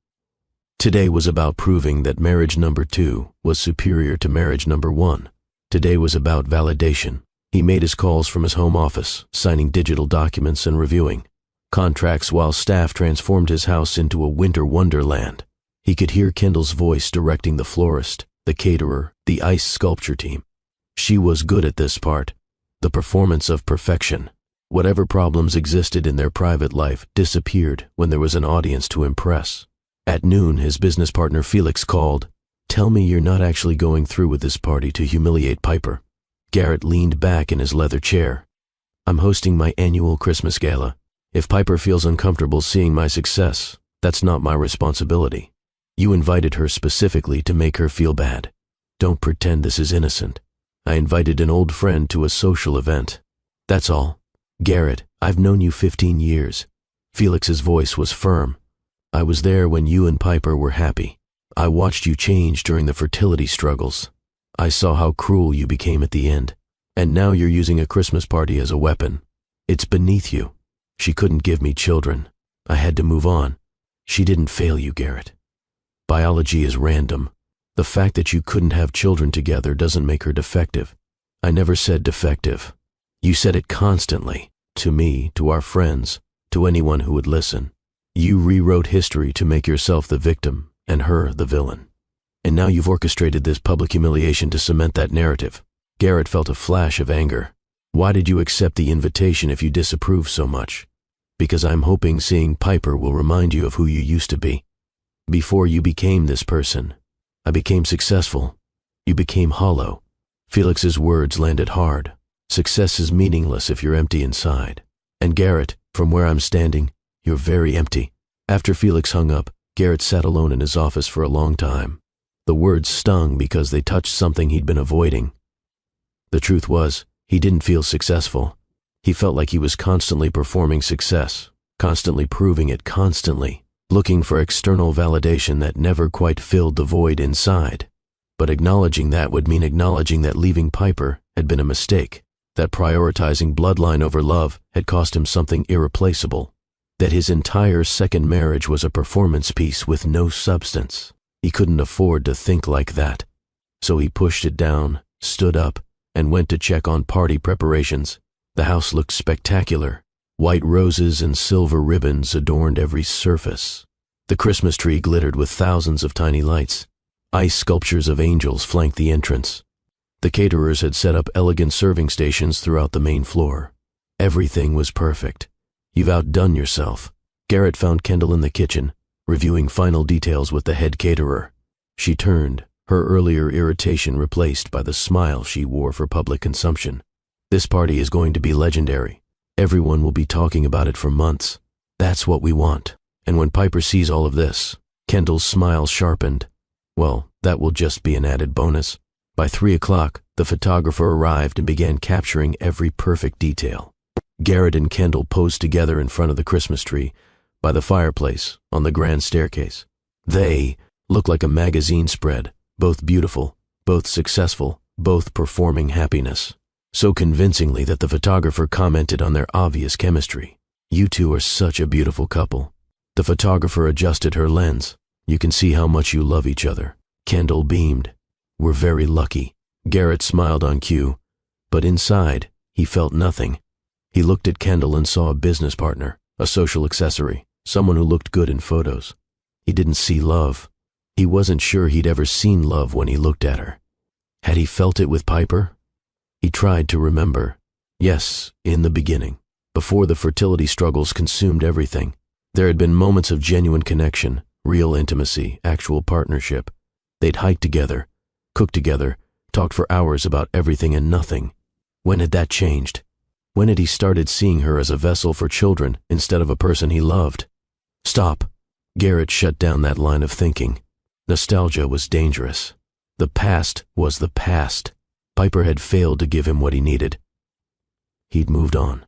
Today was about proving that marriage number 2 was superior to marriage number 1. Today was about validation. He made his calls from his home office, signing digital documents and reviewing contracts while staff transformed his house into a winter wonderland. He could hear Kendall's voice directing the florist, the caterer, the ice sculpture team. She was good at this part, the performance of perfection. Whatever problems existed in their private life disappeared when there was an audience to impress. At noon, his business partner Felix called. "Tell me you're not actually going through with this party to humiliate Piper." Garrett leaned back in his leather chair. "I'm hosting my annual Christmas gala. If Piper feels uncomfortable seeing my success, that's not my responsibility. You invited her specifically to make her feel bad. Don't pretend this is innocent. I invited an old friend to a social event. That's all." "Garrett, I've known you 15 years. Felix's voice was firm. "I was there when you and Piper were happy. I watched you change during the fertility struggles. I saw how cruel you became at the end. And now you're using a Christmas party as a weapon. It's beneath you. She couldn't give me children. I had to move on. She didn't fail you, Garrett. Biology is random. The fact that you couldn't have children together doesn't make her defective. I never said defective. You said it constantly, to me, to our friends, to anyone who would listen. You rewrote history to make yourself the victim and her the villain. And now you've orchestrated this public humiliation to cement that narrative." Garrett felt a flash of anger. "Why did you accept the invitation if you disapprove so much?" "Because I'm hoping seeing Piper will remind you of who you used to be. Before you became this person, I became successful. You became hollow." Felix's words landed hard. "Success is meaningless if you're empty inside. And Garrett, from where I'm standing, you're very empty." After Felix hung up, Garrett sat alone in his office for a long time. The words stung because they touched something he'd been avoiding. The truth was, he didn't feel successful. He felt like he was constantly performing success, constantly proving it, constantly looking for external validation that never quite filled the void inside. But acknowledging that would mean acknowledging that leaving Piper had been a mistake, that prioritizing bloodline over love had cost him something irreplaceable, that his entire second marriage was a performance piece with no substance. He couldn't afford to think like that. So he pushed it down, stood up, and went to check on party preparations. The house looked spectacular. White roses and silver ribbons adorned every surface. The Christmas tree glittered with thousands of tiny lights. Ice sculptures of angels flanked the entrance. The caterers had set up elegant serving stations throughout the main floor. Everything was perfect. "You've outdone yourself." Garrett found Kendall in the kitchen, reviewing final details with the head caterer. She turned, her earlier irritation replaced by the smile she wore for public consumption. "This party is going to be legendary. Everyone will be talking about it for months. That's what we want. And when Piper sees all of this," Kendall's smile sharpened, "well, that will just be an added bonus." By 3 o'clock, the photographer arrived and began capturing every perfect detail. Garrett and Kendall posed together in front of the Christmas tree, by the fireplace, on the grand staircase. They looked like a magazine spread, both beautiful, both successful, both performing happiness. So convincingly that the photographer commented on their obvious chemistry. "You two are such a beautiful couple." The photographer adjusted her lens. "You can see how much you love each other." Kendall beamed. "We're very lucky." Garrett smiled on cue, but inside, he felt nothing. He looked at Kendall and saw a business partner, a social accessory, someone who looked good in photos. He didn't see love. He wasn't sure he'd ever seen love when he looked at her. Had he felt it with Piper? He tried to remember. Yes, in the beginning, before the fertility struggles consumed everything. There had been moments of genuine connection, real intimacy, actual partnership. They'd hiked together, cooked together, talked for hours about everything and nothing. When had that changed? When had he started seeing her as a vessel for children instead of a person he loved? Stop. Garrett shut down that line of thinking. Nostalgia was dangerous. The past was the past. Piper had failed to give him what he needed. He'd moved on.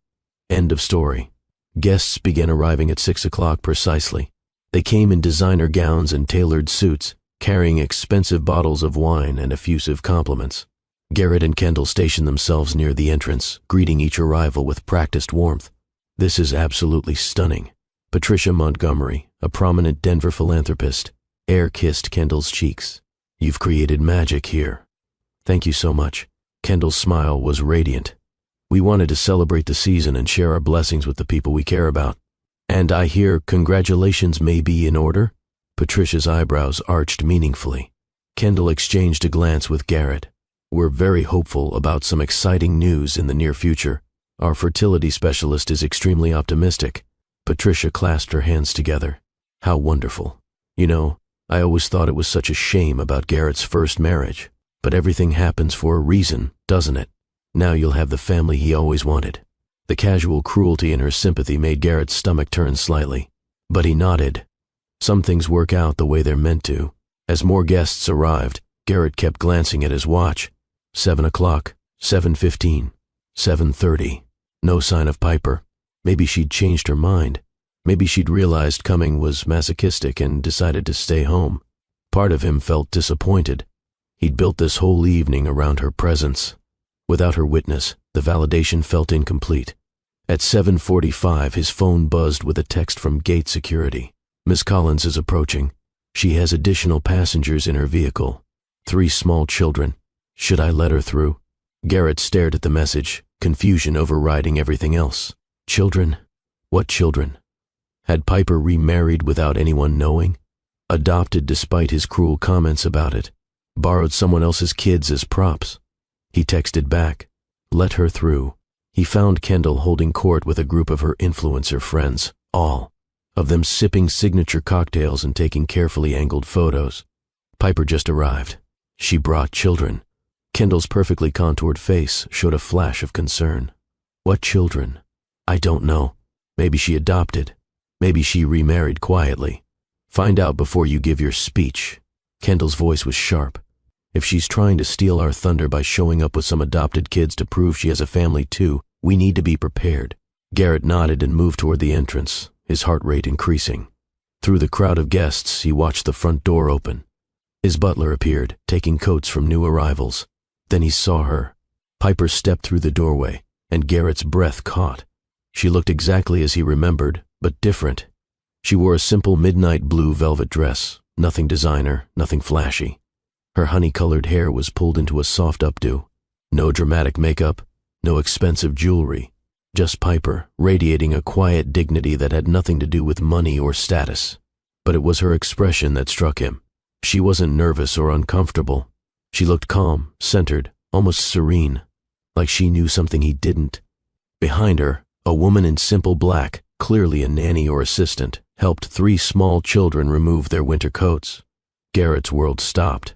End of story. Guests began arriving at 6 o'clock precisely. They came in designer gowns and tailored suits, carrying expensive bottles of wine and effusive compliments. Garrett and Kendall stationed themselves near the entrance, greeting each arrival with practiced warmth. "This is absolutely stunning." Patricia Montgomery, a prominent Denver philanthropist, air-kissed Kendall's cheeks. "You've created magic here." "Thank you so much." Kendall's smile was radiant. "We wanted to celebrate the season and share our blessings with the people we care about." "And I hear congratulations may be in order?" Patricia's eyebrows arched meaningfully. Kendall exchanged a glance with Garrett. "We're very hopeful about some exciting news in the near future. Our fertility specialist is extremely optimistic." Patricia clasped her hands together. "How wonderful. You know, I always thought it was such a shame about Garrett's first marriage. But everything happens for a reason, doesn't it? Now you'll have the family he always wanted." The casual cruelty in her sympathy made Garrett's stomach turn slightly. But he nodded. Some things work out the way they're meant to. As more guests arrived, Garrett kept glancing at his watch. 7 o'clock, 7:15, 7:30. No sign of Piper. Maybe she'd changed her mind. Maybe she'd realized coming was masochistic and decided to stay home. Part of him felt disappointed. He'd built this whole evening around her presence. Without her witness, the validation felt incomplete. At 7:45, his phone buzzed with a text from gate security. "Miss Collins is approaching. She has additional passengers in her vehicle. 3 small children. Should I let her through?" Garrett stared at the message, confusion overriding everything else. Children? What children? Had Piper remarried without anyone knowing? Adopted despite his cruel comments about it? Borrowed someone else's kids as props? He texted back, "Let her through." He found Kendall holding court with a group of her influencer friends, all of them sipping signature cocktails and taking carefully angled photos. Piper just arrived. She brought children. Kendall's perfectly contoured face showed a flash of concern. "What children?" "I don't know. Maybe she adopted. Maybe she remarried quietly. Find out before you give your speech." Kendall's voice was sharp. "If she's trying to steal our thunder by showing up with some adopted kids to prove she has a family too, we need to be prepared." Garrett nodded and moved toward the entrance, his heart rate increasing. Through the crowd of guests, he watched the front door open. His butler appeared, taking coats from new arrivals. Then he saw her. Piper stepped through the doorway, and Garrett's breath caught. She looked exactly as he remembered, but different. She wore a simple midnight blue velvet dress, nothing designer, nothing flashy. Her honey-colored hair was pulled into a soft updo. No dramatic makeup, no expensive jewelry. Just Piper, radiating a quiet dignity that had nothing to do with money or status. But it was her expression that struck him. She wasn't nervous or uncomfortable. She looked calm, centered, almost serene, like she knew something he didn't. Behind her, a woman in simple black, clearly a nanny or assistant, helped 3 small children remove their winter coats. Garrett's world stopped.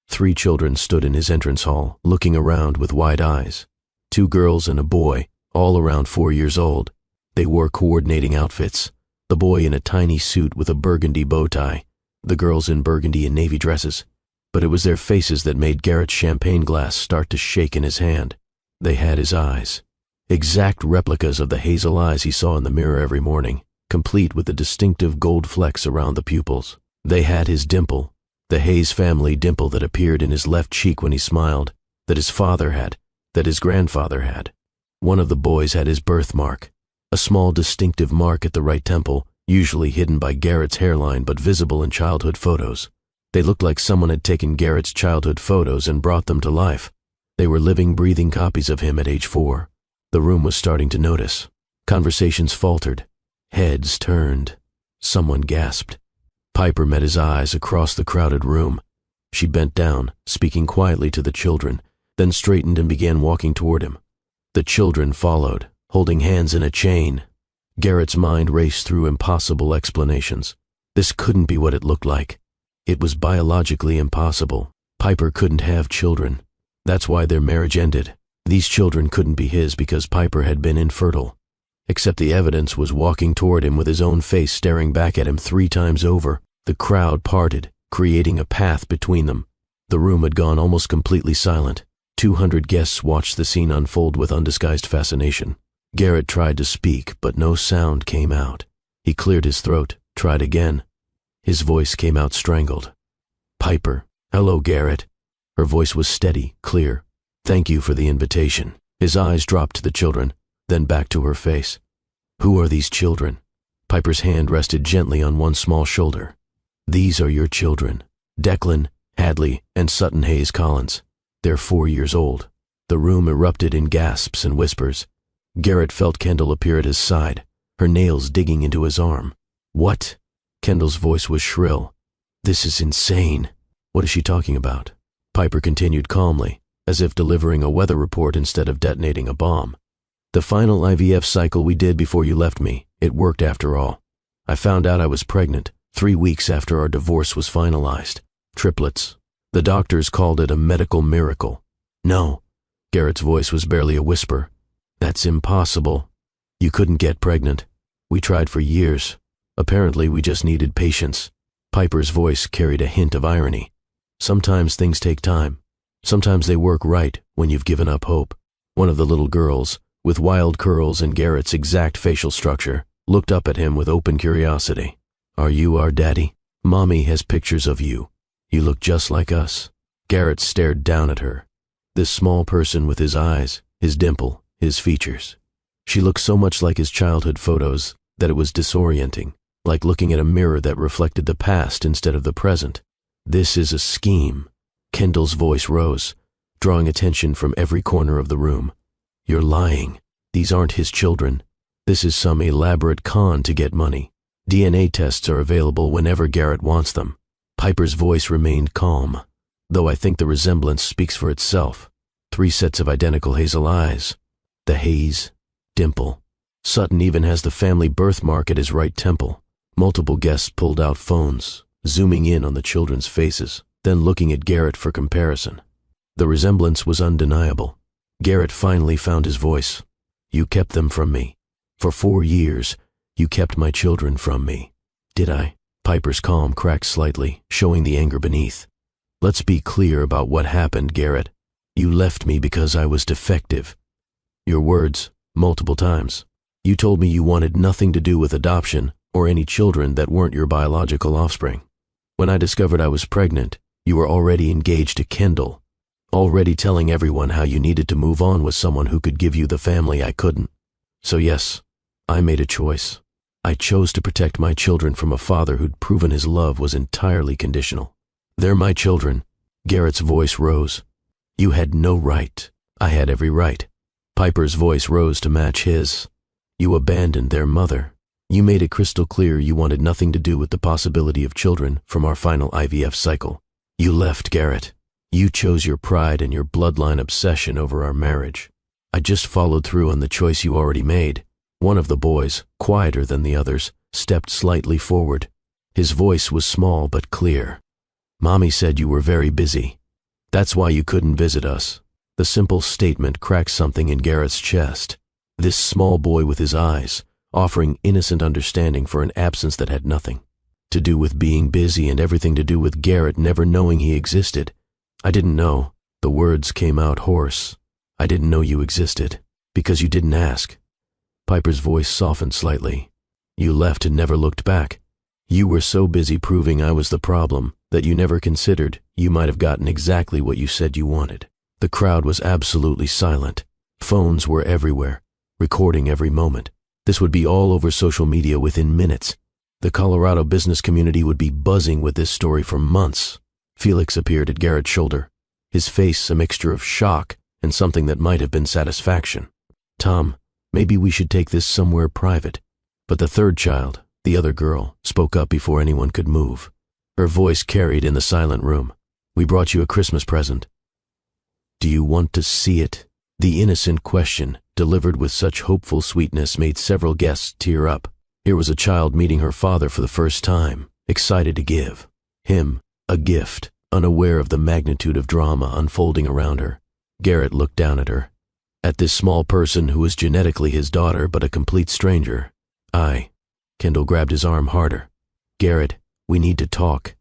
3 children stood in his entrance hall, looking around with wide eyes. 2 girls and a boy, all around 4 years old. They wore coordinating outfits, the boy in a tiny suit with a burgundy bow tie, the girls in burgundy and navy dresses. But it was their faces that made Garrett's champagne glass start to shake in his hand. They had his eyes. Exact replicas of the hazel eyes he saw in the mirror every morning, complete with the distinctive gold flecks around the pupils. They had his dimple, the Hayes family dimple that appeared in his left cheek when he smiled, that his father had, that his grandfather had. One of the boys had his birthmark, a small distinctive mark at the right temple, usually hidden by Garrett's hairline but visible in childhood photos. They looked like someone had taken Garrett's childhood photos and brought them to life. They were living, breathing copies of him at age 4. The room was starting to notice. Conversations faltered. Heads turned. Someone gasped. Piper met his eyes across the crowded room. She bent down, speaking quietly to the children, then straightened and began walking toward him. The children followed, holding hands in a chain. Garrett's mind raced through impossible explanations. This couldn't be what it looked like. It was biologically impossible. Piper couldn't have children. That's why their marriage ended. These children couldn't be his because Piper had been infertile. Except the evidence was walking toward him with his own face staring back at him 3 times over. The crowd parted, creating a path between them. The room had gone almost completely silent. 200 guests watched the scene unfold with undisguised fascination. Garrett tried to speak, but no sound came out. He cleared his throat, tried again. His voice came out strangled. "Piper." "Hello, Garrett." Her voice was steady, clear. "Thank you for the invitation." His eyes dropped to the children, then back to her face. "Who are these children?" Piper's hand rested gently on one small shoulder. "These are your children, Declan, Hadley, and Sutton Hayes Collins. They're 4 years old." The room erupted in gasps and whispers. Garrett felt Kendall appear at his side, her nails digging into his arm. "What?" Kendall's voice was shrill. "This is insane." "What is she talking about?" Piper continued calmly, as if delivering a weather report instead of detonating a bomb. "The final IVF cycle we did before you left me, it worked after all. I found out I was pregnant 3 weeks after our divorce was finalized. Triplets. The doctors called it a medical miracle." "No." Garrett's voice was barely a whisper. "That's impossible. You couldn't get pregnant. We tried for years. Apparently we just needed patience." Piper's voice carried a hint of irony. "Sometimes things take time. Sometimes they work right when you've given up hope." One of the little girls, with wild curls and Garrett's exact facial structure, looked up at him with open curiosity. "Are you our daddy? Mommy has pictures of you. You look just like us." Garrett stared down at her. This small person with his eyes, his dimple, his features. She looked so much like his childhood photos that it was disorienting, like looking at a mirror that reflected the past instead of the present. "This is a scheme." Kendall's voice rose, drawing attention from every corner of the room. "You're lying. These aren't his children. This is some elaborate con to get money. DNA tests are available whenever Garrett wants them." Piper's voice remained calm, though I think the resemblance speaks for itself. 3 sets of identical hazel eyes. The Hayes, dimple. Sutton even has the family birthmark at his right temple. Multiple guests pulled out phones, zooming in on the children's faces, then looking at Garrett for comparison. The resemblance was undeniable. Garrett finally found his voice. "You kept them from me. For 4 years, you kept my children from me." "Did I?" Piper's calm cracked slightly, showing the anger beneath. "Let's be clear about what happened, Garrett. You left me because I was defective. Your words, multiple times. You told me you wanted nothing to do with adoption or any children that weren't your biological offspring. When I discovered I was pregnant, you were already engaged to Kendall, already telling everyone how you needed to move on with someone who could give you the family I couldn't. So yes, I made a choice. I chose to protect my children from a father who'd proven his love was entirely conditional. They're my children." Garrett's voice rose. "You had no right. I had every right." Piper's voice rose to match his. "You abandoned their mother. You made it crystal clear you wanted nothing to do with the possibility of children from our final IVF cycle. You left, Garrett. You chose your pride and your bloodline obsession over our marriage. I just followed through on the choice you already made." One of the boys, quieter than the others, stepped slightly forward. His voice was small but clear. "Mommy said you were very busy. That's why you couldn't visit us." The simple statement cracked something in Garrett's chest. This small boy with his eyes, offering innocent understanding for an absence that had nothing to do with being busy and everything to do with Garrett never knowing he existed. "I didn't know." The words came out hoarse. "I didn't know you existed, because you didn't ask." Piper's voice softened slightly. "You left and never looked back. You were so busy proving I was the problem that you never considered you might have gotten exactly what you said you wanted." The crowd was absolutely silent. Phones were everywhere, recording every moment. This would be all over social media within minutes. The Colorado business community would be buzzing with this story for months. Felix appeared at Garrett's shoulder, his face a mixture of shock and something that might have been satisfaction. "Tom, maybe we should take this somewhere private." But the third child, the other girl, spoke up before anyone could move. Her voice carried in the silent room. "We brought you a Christmas present. Do you want to see it?" The innocent question, delivered with such hopeful sweetness, made several guests tear up. Here was a child meeting her father for the first time, excited to give him a gift, unaware of the magnitude of drama unfolding around her. Garrett looked down at her, at this small person who was genetically his daughter but a complete stranger. Kendall grabbed his arm harder. "Garrett, we need to talk.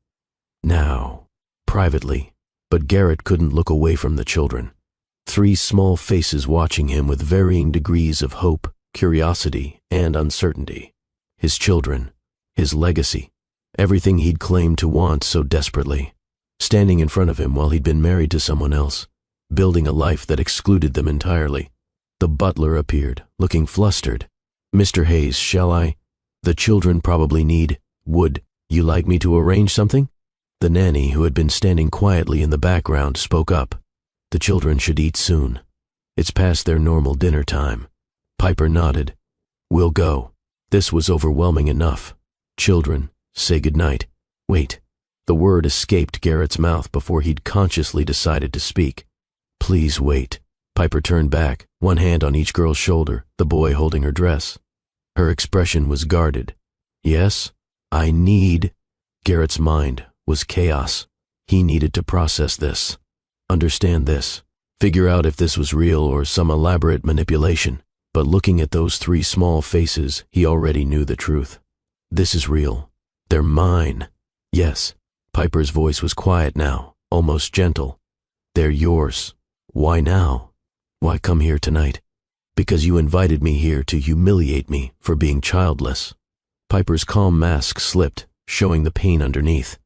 Now. Privately." But Garrett couldn't look away from the children. Three small faces watching him with varying degrees of hope, curiosity, and uncertainty. His children, his legacy, everything he'd claimed to want so desperately, standing in front of him while he'd been married to someone else, building a life that excluded them entirely. The butler appeared, looking flustered. "Mr. Hayes, shall I? The children probably need. Would you like me to arrange something?" The nanny, who had been standing quietly in the background, spoke up. "The children should eat soon. It's past their normal dinner time." Piper nodded. "We'll go." This was overwhelming enough. "Children, say goodnight." Wait. The word escaped Garrett's mouth before he'd consciously decided to speak. "Please wait." Piper turned back, one hand on each girl's shoulder, the boy holding her dress. Her expression was guarded. "Yes, I need." Garrett's mind was chaos. He needed to process this, understand this, figure out if this was real or some elaborate manipulation. But looking at those three small faces, he already knew the truth. This is real. They're mine. Yes. Piper's voice was quiet now, almost gentle. "They're yours. Why now? Why come here tonight?" "Because you invited me here to humiliate me for being childless." Piper's calm mask slipped, showing the pain underneath.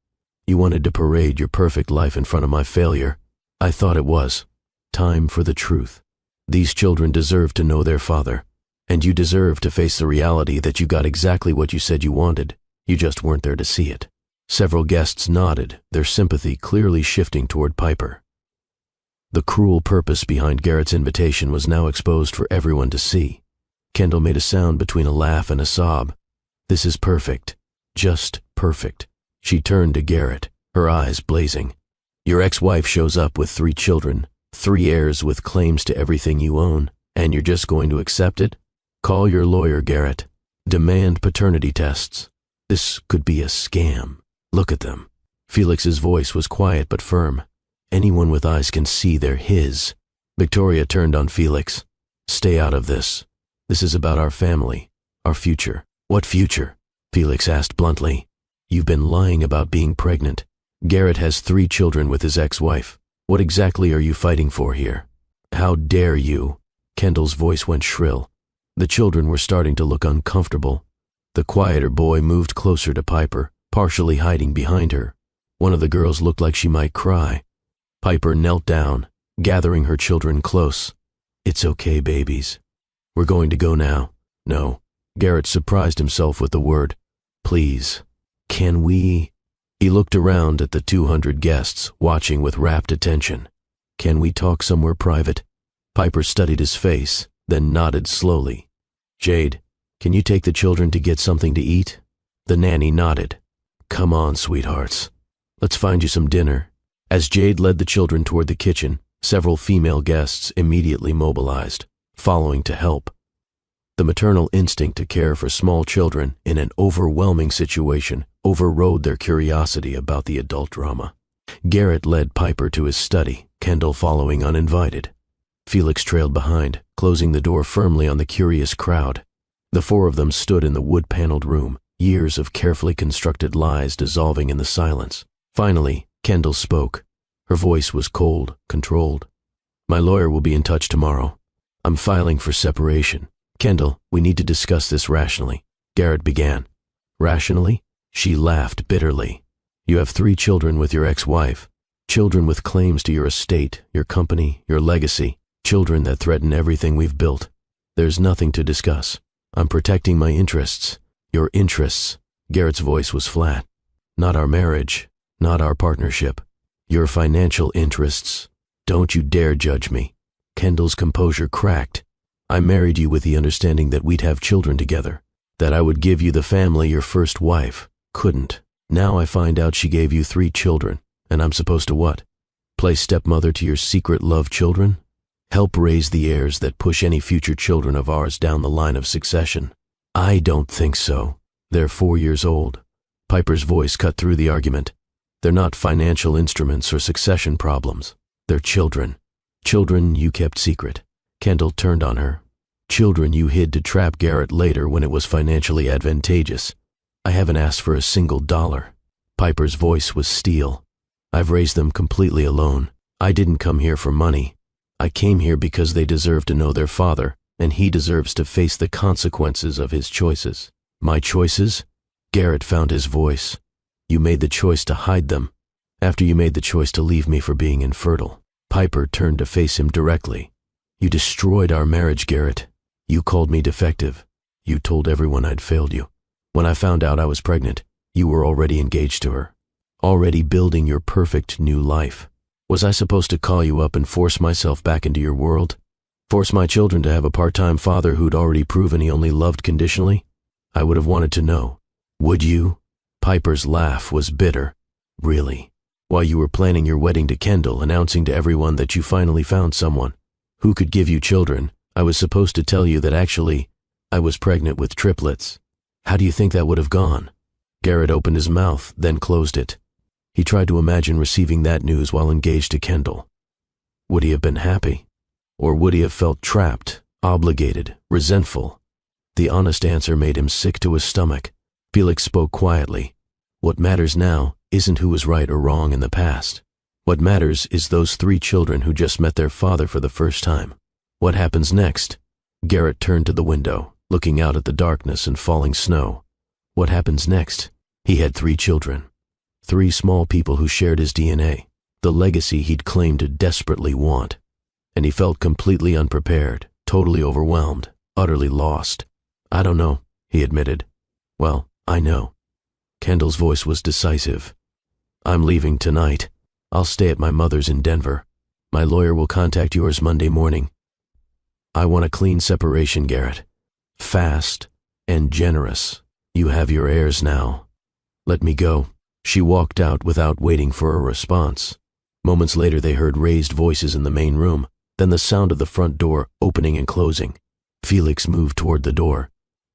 "You wanted to parade your perfect life in front of my failure. I thought it was time for the truth. These children deserve to know their father, and you deserve to face the reality that you got exactly what you said you wanted. You just weren't there to see it." Several guests nodded, their sympathy clearly shifting toward Piper. The cruel purpose behind Garrett's invitation was now exposed for everyone to see. Kendall made a sound between a laugh and a sob. "This is perfect. Just perfect." She turned to Garrett, her eyes blazing. "Your ex-wife shows up with 3 children, 3 heirs with claims to everything you own, and you're just going to accept it? Call your lawyer, Garrett. Demand paternity tests. This could be a scam. Look at them." Felix's voice was quiet but firm. "Anyone with eyes can see they're his." Victoria turned on Felix. "Stay out of this. This is about our family, our future." "What future?" Felix asked bluntly. "You've been lying about being pregnant. Garrett has 3 children with his ex-wife. What exactly are you fighting for here?" "How dare you?" Kendall's voice went shrill. The children were starting to look uncomfortable. The quieter boy moved closer to Piper, partially hiding behind her. One of the girls looked like she might cry. Piper knelt down, gathering her children close. "It's okay, babies. We're going to go now." "No." Garrett surprised himself with the word. "Please. Can we?" He looked around at the 200 guests, watching with rapt attention. "Can we talk somewhere private?" Piper studied his face, then nodded slowly. "Jade, can you take the children to get something to eat?" The nanny nodded. "Come on, sweethearts. Let's find you some dinner." As Jade led the children toward the kitchen, several female guests immediately mobilized, following to help. The maternal instinct to care for small children in an overwhelming situation overrode their curiosity about the adult drama. Garrett led Piper to his study, Kendall following uninvited. Felix trailed behind, closing the door firmly on the curious crowd. The 4 of them stood in the wood-paneled room, years of carefully constructed lies dissolving in the silence. Finally, Kendall spoke. Her voice was cold, controlled. "My lawyer will be in touch tomorrow. I'm filing for separation. Kendall, we need to discuss this rationally." Garrett began. "Rationally?" She laughed bitterly. "You have 3 children with your ex-wife. Children with claims to your estate, your company, your legacy. Children that threaten everything we've built. There's nothing to discuss. I'm protecting my interests. Your interests." Garrett's voice was flat. "Not our marriage, not our partnership. Your financial interests. Don't you dare judge me." Kendall's composure cracked. "I married you with the understanding that we'd have children together, that I would give you the family your first wife couldn't. Now I find out she gave you 3 children, and I'm supposed to what? Play stepmother to your secret love children? Help raise the heirs that push any future children of ours down the line of succession? I don't think so. They're 4 years old." Piper's voice cut through the argument. "They're not financial instruments or succession problems. They're children. Children you kept secret." Kendall turned on her. "Children you hid to trap Garrett later when it was financially advantageous. I haven't asked for a single dollar." Piper's voice was steel. "I've raised them completely alone. I didn't come here for money. I came here because they deserve to know their father, and he deserves to face the consequences of his choices. My choices? Garrett found his voice. You made the choice to hide them, after you made the choice to leave me for being infertile. Piper turned to face him directly. You destroyed our marriage, Garrett. You called me defective. You told everyone I'd failed you. When I found out I was pregnant, you were already engaged to her, already building your perfect new life. Was I supposed to call you up and force myself back into your world? Force my children to have a part-time father who'd already proven he only loved conditionally? I would have wanted to know. Would you? Piper's laugh was bitter. Really? While you were planning your wedding to Kendall, announcing to everyone that you finally found someone who could give you children, I was supposed to tell you that actually, I was pregnant with triplets. How do you think that would have gone? Garrett opened his mouth, then closed it. He tried to imagine receiving that news while engaged to Kendall. Would he have been happy? Or would he have felt trapped, obligated, resentful? The honest answer made him sick to his stomach. Felix spoke quietly. What matters now isn't who was right or wrong in the past. What matters is those 3 children who just met their father for the first time. What happens next? Garrett turned to the window, looking out at the darkness and falling snow. What happens next? He had 3 children. 3 small people who shared his DNA, the legacy he'd claimed to desperately want. And he felt completely unprepared, totally overwhelmed, utterly lost. I don't know, he admitted. Well, I know. Kendall's voice was decisive. I'm leaving tonight. I'll stay at my mother's in Denver. My lawyer will contact yours Monday morning. I want a clean separation, Garrett. Fast and generous. You have your heirs now. Let me go. She walked out without waiting for a response. Moments later they heard raised voices in the main room, then the sound of the front door opening and closing. Felix moved toward the door.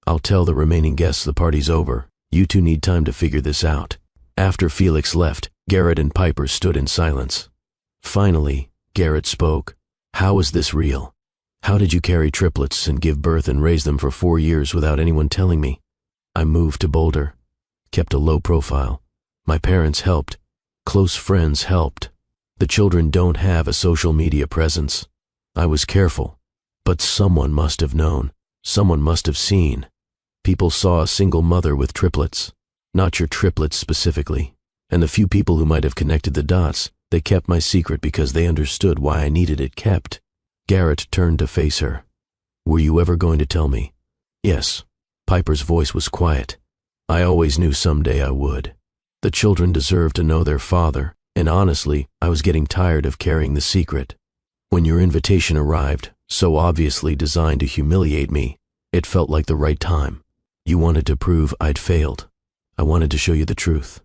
I'll tell the remaining guests the party's over. You 2 need time to figure this out. After Felix left, Garrett and Piper stood in silence. Finally, Garrett spoke. How is this real? How did you carry triplets and give birth and raise them for 4 years without anyone telling me? I moved to Boulder, kept a low profile. My parents helped. Close friends helped. The children don't have a social media presence. I was careful, but someone must have known. Someone must have seen. People saw a single mother with triplets, not your triplets specifically, and the few people who might have connected the dots, they kept my secret because they understood why I needed it kept. Garrett turned to face her. Were you ever going to tell me? Yes. Piper's voice was quiet. I always knew someday I would. The children deserved to know their father, and honestly, I was getting tired of carrying the secret. When your invitation arrived, so obviously designed to humiliate me, it felt like the right time. You wanted to prove I'd failed. I wanted to show you the truth.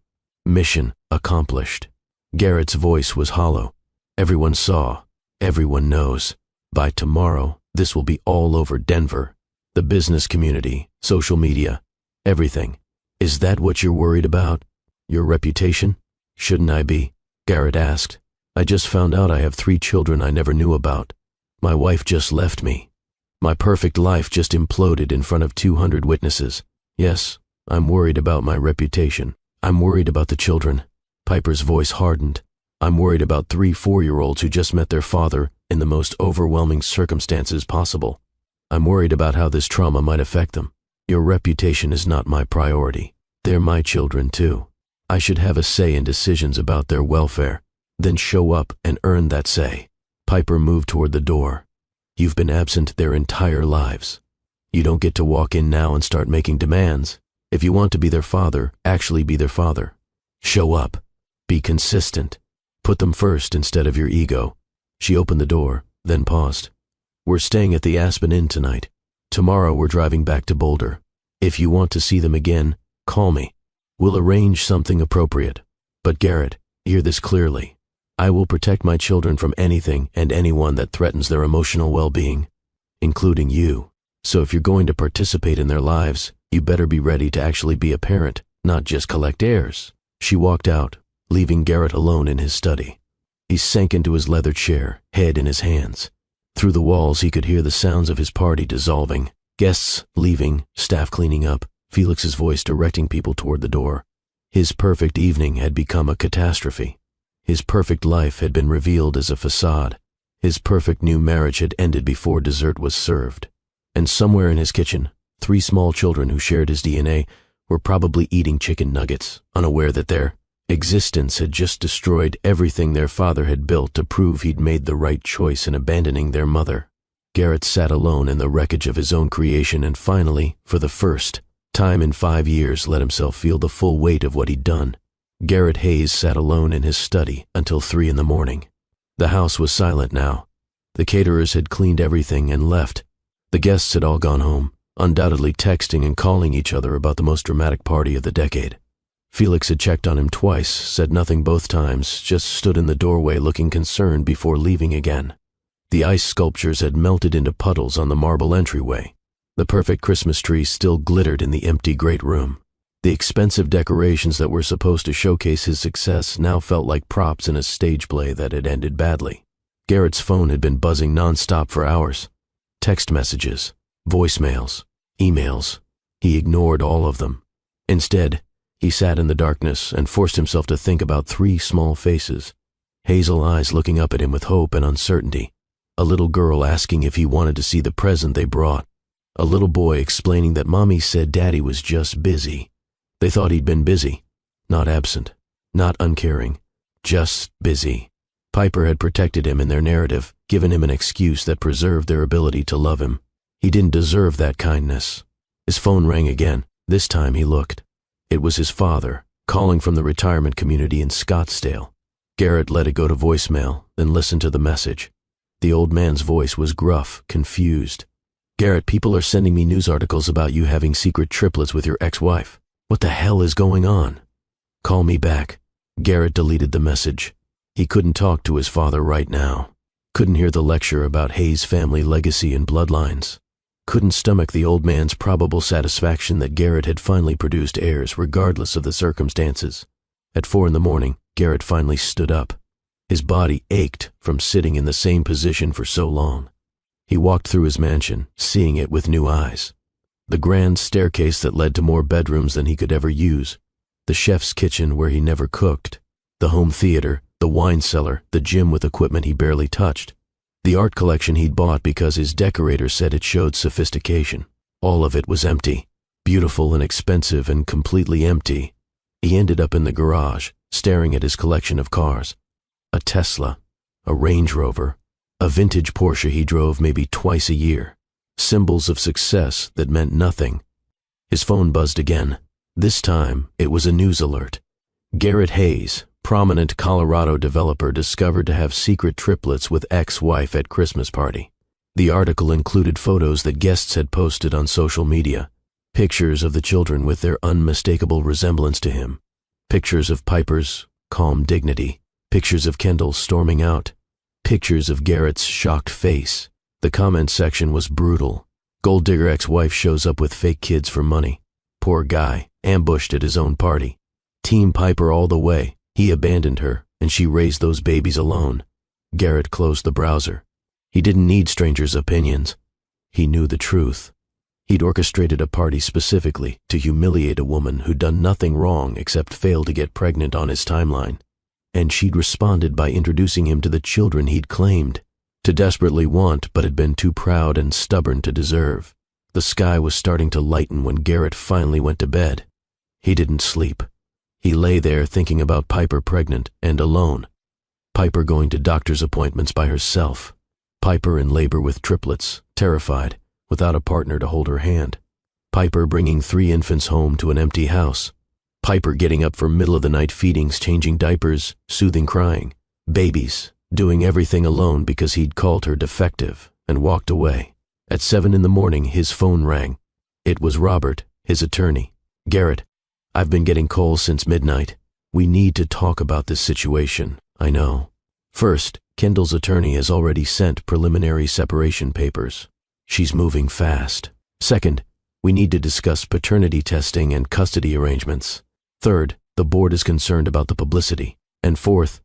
Mission accomplished. Garrett's voice was hollow. Everyone saw. Everyone knows. By tomorrow, this will be all over Denver. The business community, social media, everything. Is that what you're worried about? Your reputation? Shouldn't I be? Garrett asked. I just found out I have 3 children I never knew about. My wife just left me. My perfect life just imploded in front of 200 witnesses. Yes, I'm worried about my reputation. I'm worried about the children. Piper's voice hardened. I'm worried about 3 4-year-olds who just met their father in the most overwhelming circumstances possible. I'm worried about how this trauma might affect them. Your reputation is not my priority. They're my children too. I should have a say in decisions about their welfare, then show up and earn that say. Piper moved toward the door. You've been absent their entire lives. You don't get to walk in now and start making demands. If you want to be their father, actually be their father. Show up. Be consistent. Put them first instead of your ego. She opened the door, then paused. We're staying at the Aspen Inn tonight. Tomorrow we're driving back to Boulder. If you want to see them again, call me. We'll arrange something appropriate. But Garrett, hear this clearly. I will protect my children from anything and anyone that threatens their emotional well-being, including you. So if you're going to participate in their lives, you better be ready to actually be a parent, not just collect heirs. She walked out, leaving Garrett alone in his study. He sank into his leather chair, head in his hands. Through the walls he could hear the sounds of his party dissolving, guests leaving, staff cleaning up, Felix's voice directing people toward the door. His perfect evening had become a catastrophe. His perfect life had been revealed as a facade. His perfect new marriage had ended before dessert was served. And somewhere in his kitchen, 3 small children who shared his DNA were probably eating chicken nuggets, unaware that their existence had just destroyed everything their father had built to prove he'd made the right choice in abandoning their mother. Garrett sat alone in the wreckage of his own creation and finally, for the first time in 5 years, let himself feel the full weight of what he'd done. Garrett Hayes sat alone in his study until 3 in the morning. The house was silent now. The caterers had cleaned everything and left. The guests had all gone home, undoubtedly texting and calling each other about the most dramatic party of the decade. Felix had checked on him twice, said nothing both times, just stood in the doorway looking concerned before leaving again. The ice sculptures had melted into puddles on the marble entryway. The perfect Christmas tree still glittered in the empty great room. The expensive decorations that were supposed to showcase his success now felt like props in a stage play that had ended badly. Garrett's phone had been buzzing nonstop for hours. Text messages, voicemails, emails. He ignored all of them. Instead, he sat in the darkness and forced himself to think about 3 small faces. Hazel eyes looking up at him with hope and uncertainty. A little girl asking if he wanted to see the present they brought. A little boy explaining that Mommy said Daddy was just busy. They thought he'd been busy, not absent, not uncaring, just busy. Piper had protected him in their narrative, given him an excuse that preserved their ability to love him. He didn't deserve that kindness. His phone rang again. This time he looked. It was his father, calling from the retirement community in Scottsdale. Garrett let it go to voicemail, then listened to the message. The old man's voice was gruff, confused. "Garrett, people are sending me news articles about you having secret triplets with your ex-wife. What the hell is going on? Call me back." Garrett deleted the message. He couldn't talk to his father right now. Couldn't hear the lecture about Hayes' family legacy and bloodlines. Couldn't stomach the old man's probable satisfaction that Garrett had finally produced heirs regardless of the circumstances. At 4 in the morning, Garrett finally stood up. His body ached from sitting in the same position for so long. He walked through his mansion, seeing it with new eyes. The grand staircase that led to more bedrooms than he could ever use. The chef's kitchen where he never cooked. The home theater, the wine cellar, the gym with equipment he barely touched. The art collection he'd bought because his decorator said it showed sophistication. All of it was empty. Beautiful and expensive and completely empty. He ended up in the garage, staring at his collection of cars. A Tesla, a Range Rover, a vintage Porsche he drove maybe twice a year. Symbols of success that meant nothing. His phone buzzed again. This time, it was a news alert. Garrett Hayes, prominent Colorado developer, discovered to have secret triplets with ex-wife at Christmas party. The article included photos that guests had posted on social media. Pictures of the children with their unmistakable resemblance to him. Pictures of Piper's calm dignity. Pictures of Kendall storming out. Pictures of Garrett's shocked face. The comment section was brutal. Gold digger ex-wife shows up with fake kids for money. Poor guy, ambushed at his own party. Team Piper all the way. He abandoned her, and she raised those babies alone. Garrett closed the browser. He didn't need strangers' opinions. He knew the truth. He'd orchestrated a party specifically to humiliate a woman who'd done nothing wrong except fail to get pregnant on his timeline. And she'd responded by introducing him to the children he'd claimed to desperately want but had been too proud and stubborn to deserve. The sky was starting to lighten when Garrett finally went to bed. He didn't sleep. He lay there thinking about Piper pregnant and alone. Piper going to doctor's appointments by herself. Piper in labor with triplets, terrified, without a partner to hold her hand. Piper bringing 3 infants home to an empty house. Piper getting up for middle-of-the-night feedings, changing diapers, soothing crying. Babies, doing everything alone because he'd called her defective and walked away. At 7 in the morning, his phone rang. It was Robert, his attorney. "Garrett, I've been getting calls since midnight. We need to talk about this situation, I know. First, Kendall's attorney has already sent preliminary separation papers. She's moving fast. Second, we need to discuss paternity testing and custody arrangements. Third, the board is concerned about the publicity. And fourth,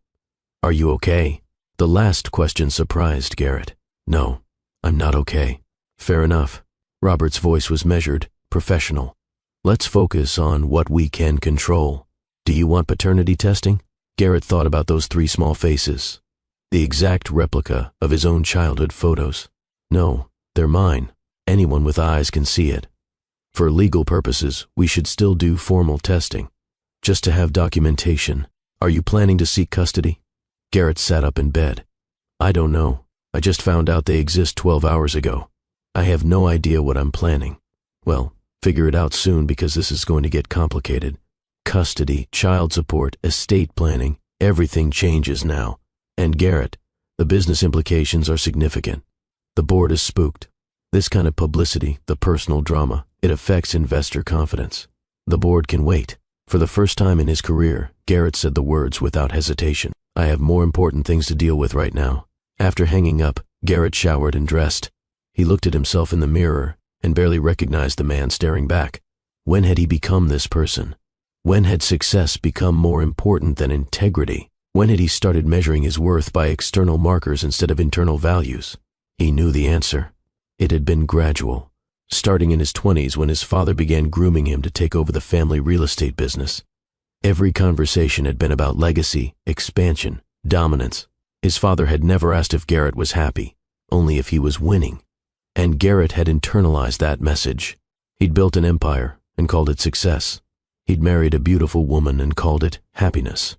are you okay?" The last question surprised Garrett. "No, I'm not okay." "Fair enough." Robert's voice was measured, professional. "Let's focus on what we can control. Do you want paternity testing?" Garrett thought about those 3 small faces. The exact replica of his own childhood photos. No, they're mine. Anyone with eyes can see it. For legal purposes, we should still do formal testing, just to have documentation. Are you planning to seek custody? Garrett sat up in bed. I don't know. I just found out they exist 12 hours ago. I have no idea what I'm planning. Well, figure it out soon because this is going to get complicated. Custody, child support, estate planning, everything changes now. And Garrett, the business implications are significant. The board is spooked. This kind of publicity, the personal drama, it affects investor confidence. The board can wait. For the first time in his career, Garrett said the words without hesitation. I have more important things to deal with right now. After hanging up, Garrett showered and dressed. He looked at himself in the mirror and barely recognized the man staring back. When had he become this person? When had success become more important than integrity? When had he started measuring his worth by external markers instead of internal values? He knew the answer. It had been gradual, starting in his 20s when his father began grooming him to take over the family real estate business. Every conversation had been about legacy, expansion, dominance. His father had never asked if Garrett was happy, only if he was winning. And Garrett had internalized that message. He'd built an empire and called it success. He'd married a beautiful woman and called it happiness.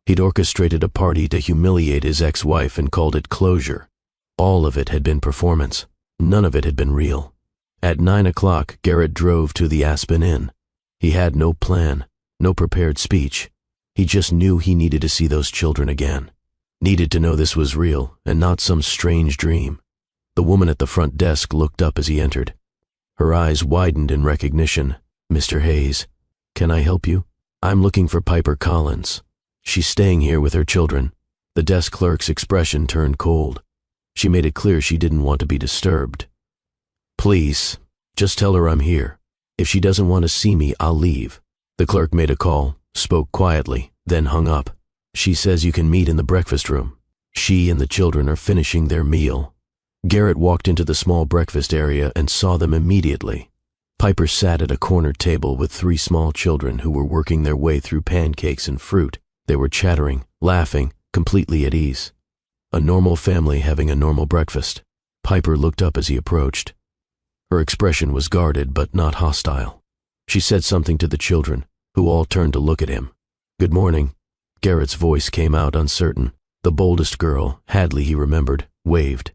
He'd orchestrated a party to humiliate his ex-wife and called it closure. All of it had been performance. None of it had been real. At 9 o'clock, Garrett drove to the Aspen Inn. He had no plan, no prepared speech. He just knew he needed to see those children again. Needed to know this was real and not some strange dream. The woman at the front desk looked up as he entered. Her eyes widened in recognition. Mr. Hayes, can I help you? I'm looking for Piper Collins. She's staying here with her children. The desk clerk's expression turned cold. She made it clear she didn't want to be disturbed. Please, just tell her I'm here. If she doesn't want to see me, I'll leave. The clerk made a call, spoke quietly, then hung up. She says you can meet in the breakfast room. She and the children are finishing their meal. Garrett walked into the small breakfast area and saw them immediately. Piper sat at a corner table with 3 small children who were working their way through pancakes and fruit. They were chattering, laughing, completely at ease. A normal family having a normal breakfast. Piper looked up as he approached. Her expression was guarded but not hostile. She said something to the children, who all turned to look at him. Good morning. Garrett's voice came out uncertain. The boldest girl, Hadley he remembered, waved.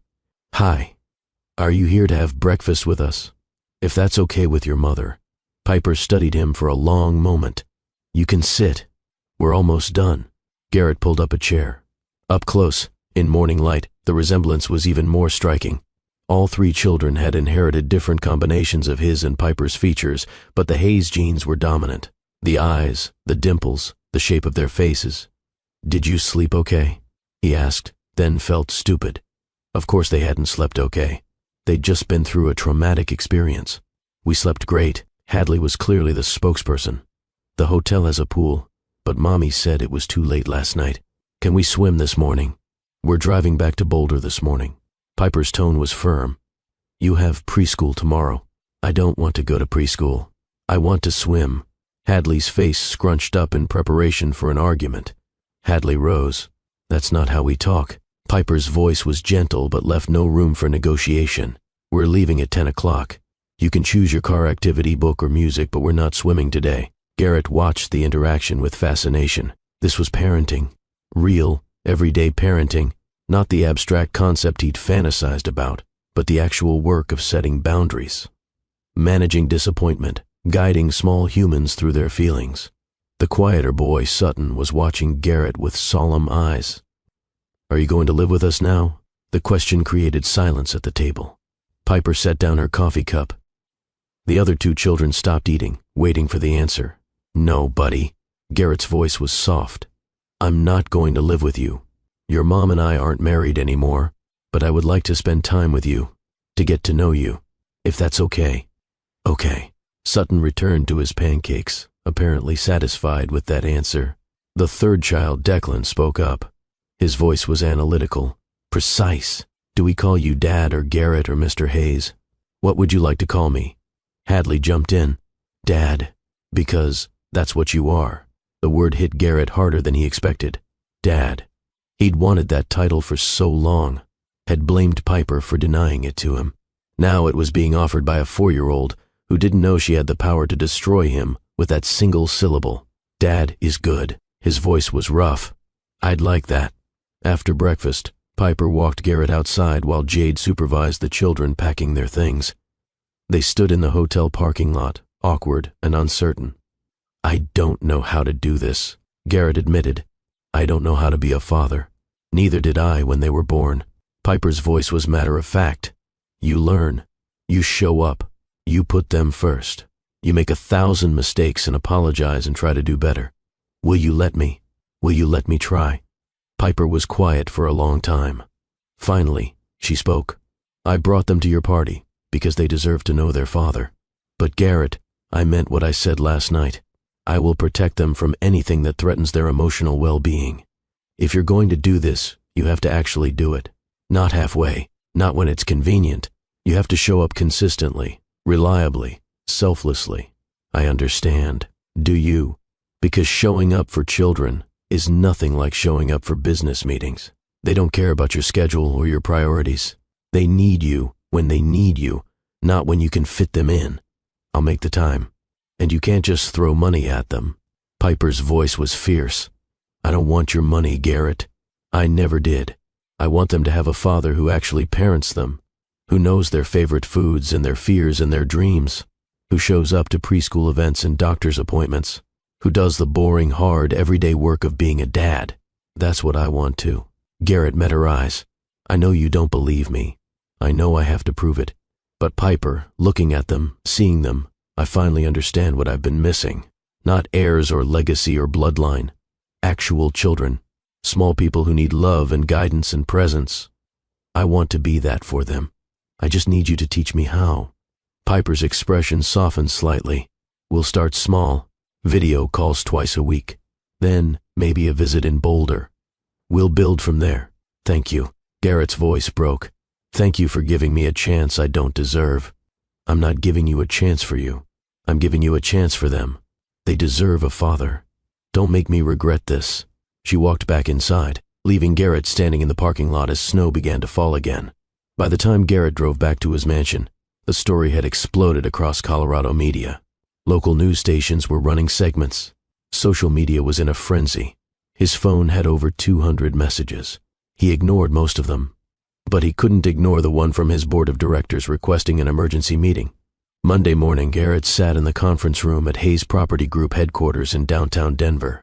Hi. Are you here to have breakfast with us? If that's okay with your mother. Piper studied him for a long moment. You can sit. We're almost done. Garrett pulled up a chair. Up close, in morning light, the resemblance was even more striking. All 3 children had inherited different combinations of his and Piper's features, but the Hayes genes were dominant. The eyes, the dimples, the shape of their faces. Did you sleep okay? He asked, then felt stupid. Of course they hadn't slept okay. They'd just been through a traumatic experience. We slept great. Hadley was clearly the spokesperson. The hotel has a pool, but Mommy said it was too late last night. Can we swim this morning? We're driving back to Boulder this morning. Piper's tone was firm. You have preschool tomorrow. I don't want to go to preschool. I want to swim. Hadley's face scrunched up in preparation for an argument. Hadley rose. That's not how we talk. Piper's voice was gentle but left no room for negotiation. We're leaving at 10 o'clock. You can choose your car activity, book, or music, but we're not swimming today. Garrett watched the interaction with fascination. This was parenting. Real, everyday parenting. Not the abstract concept he'd fantasized about, but the actual work of setting boundaries. Managing disappointment, guiding small humans through their feelings. The quieter boy, Sutton, was watching Garrett with solemn eyes. Are you going to live with us now? The question created silence at the table. Piper set down her coffee cup. The other 2 children stopped eating, waiting for the answer. No, buddy. Garrett's voice was soft. I'm not going to live with you. Your mom and I aren't married anymore, but I would like to spend time with you, to get to know you, if that's okay. Okay. Sutton returned to his pancakes, apparently satisfied with that answer. The 3rd child, Declan, spoke up. His voice was analytical, precise. Do we call you Dad or Garrett or Mr. Hayes? What would you like to call me? Hadley jumped in. Dad, because that's what you are. The word hit Garrett harder than he expected. Dad. He'd wanted that title for so long, had blamed Piper for denying it to him. Now it was being offered by a 4-year-old who didn't know she had the power to destroy him with that single syllable. Dad is good. His voice was rough. I'd like that. After breakfast, Piper walked Garrett outside while Jade supervised the children packing their things. They stood in the hotel parking lot, awkward and uncertain. I don't know how to do this, Garrett admitted. I don't know how to be a father. Neither did I when they were born. Piper's voice was matter of fact. You learn. You show up. You put them first. You make 1,000 mistakes and apologize and try to do better. Will you let me? Will you let me try? Piper was quiet for a long time. Finally, she spoke. I brought them to your party because they deserve to know their father. But Garrett, I meant what I said last night. I will protect them from anything that threatens their emotional well-being. If you're going to do this, you have to actually do it. Not halfway, not when it's convenient. You have to show up consistently, reliably, selflessly. I understand. Do you? Because showing up for children is nothing like showing up for business meetings. They don't care about your schedule or your priorities. They need you when they need you, not when you can fit them in. I'll make the time. And you can't just throw money at them. Piper's voice was fierce. I don't want your money, Garrett. I never did. I want them to have a father who actually parents them, who knows their favorite foods and their fears and their dreams, who shows up to preschool events and doctor's appointments, who does the boring, hard, everyday work of being a dad. That's what I want too. Garrett met her eyes. I know you don't believe me. I know I have to prove it. But Piper, looking at them, seeing them, I finally understand what I've been missing. Not heirs or legacy or bloodline. Actual children. Small people who need love and guidance and presence. I want to be that for them. I just need you to teach me how. Piper's expression softened slightly. We'll start small. Video calls twice a week. Then maybe a visit in Boulder. We'll build from there. Thank you. Garrett's voice broke. Thank you for giving me a chance I don't deserve. I'm not giving you a chance for you. I'm giving you a chance for them. They deserve a father. Don't make me regret this. She walked back inside, leaving Garrett standing in the parking lot as snow began to fall again. By the time Garrett drove back to his mansion, the story had exploded across Colorado media. Local news stations were running segments. Social media was in a frenzy. His phone had over 200 messages. He ignored most of them. But he couldn't ignore the one from his board of directors requesting an emergency meeting. Monday morning, Garrett sat in the conference room at Hayes Property Group headquarters in downtown Denver.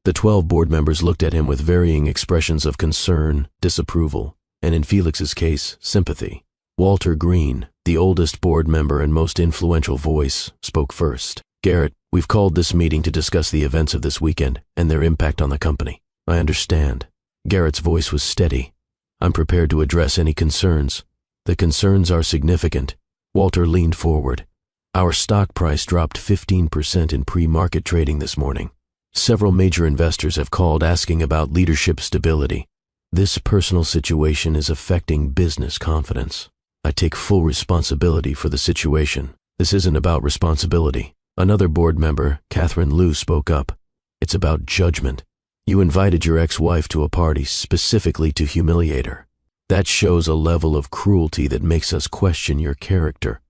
The 12 board members looked at him with varying expressions of concern, disapproval, and in Felix's case, sympathy. Walter Green, the oldest board member and most influential voice, spoke first. Garrett, we've called this meeting to discuss the events of this weekend and their impact on the company. I understand. Garrett's voice was steady. I'm prepared to address any concerns. The concerns are significant. Walter leaned forward. Our stock price dropped 15% in pre-market trading this morning. Several major investors have called asking about leadership stability. This personal situation is affecting business confidence. I take full responsibility for the situation. This isn't about responsibility. Another board member, Catherine Liu, spoke up. It's about judgment. You invited your ex-wife to a party specifically to humiliate her. That shows a level of cruelty that makes us question your character.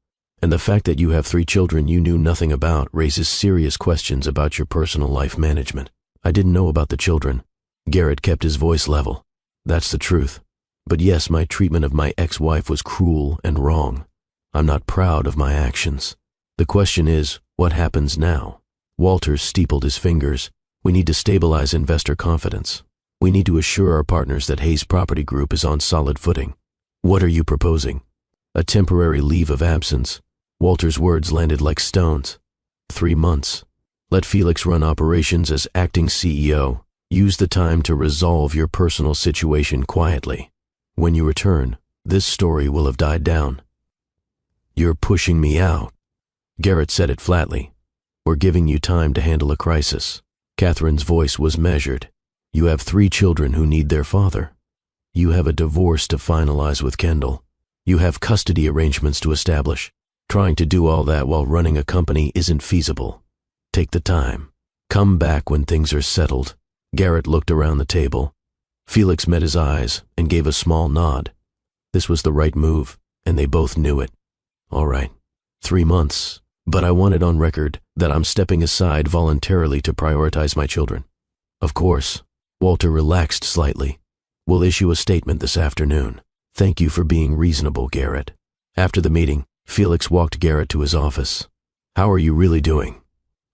And the fact that you have 3 children you knew nothing about raises serious questions about your personal life management. I didn't know about the children. Garrett kept his voice level. That's the truth. But yes, my treatment of my ex-wife was cruel and wrong. I'm not proud of my actions. The question is, what happens now? Walter steepled his fingers. We need to stabilize investor confidence. We need to assure our partners that Hayes Property Group is on solid footing. What are you proposing? A temporary leave of absence. Walter's words landed like stones. 3 months. Let Felix run operations as acting CEO. Use the time to resolve your personal situation quietly. When you return, this story will have died down. You're pushing me out. Garrett said it flatly. We're giving you time to handle a crisis. Catherine's voice was measured. You have 3 children who need their father. You have a divorce to finalize with Kendall. You have custody arrangements to establish. Trying to do all that while running a company isn't feasible. Take the time. Come back when things are settled. Garrett looked around the table. Felix met his eyes and gave a small nod. This was the right move, and they both knew it. All right, 3 months, but I want it on record that I'm stepping aside voluntarily to prioritize my children. Of course. Walter relaxed slightly. We'll issue a statement this afternoon. Thank you for being reasonable, Garrett. After the meeting, Felix walked Garrett to his office. How are you really doing?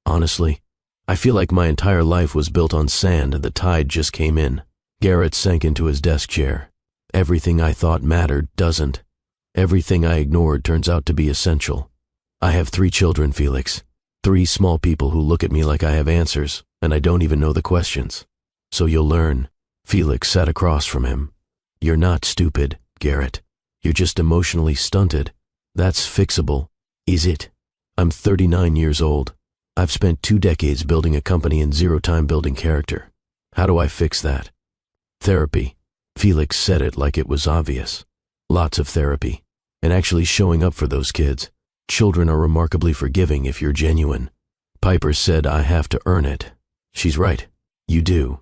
Honestly, I feel like my entire life was built on sand and the tide just came in. Garrett sank into his desk chair. Everything I thought mattered doesn't. Everything I ignored turns out to be essential. I have 3 children, Felix. 3 small people who look at me like I have answers, and I don't even know the questions. So you'll learn. Felix sat across from him. You're not stupid, Garrett. You're just emotionally stunted. That's fixable, is it? I'm 39 years old. I've spent 2 decades building a company in 0 time building character. How do I fix that? Therapy. Felix said it like it was obvious. Lots of therapy. And actually showing up for those kids. Children are remarkably forgiving if you're genuine. Piper said I have to earn it. She's right. You do.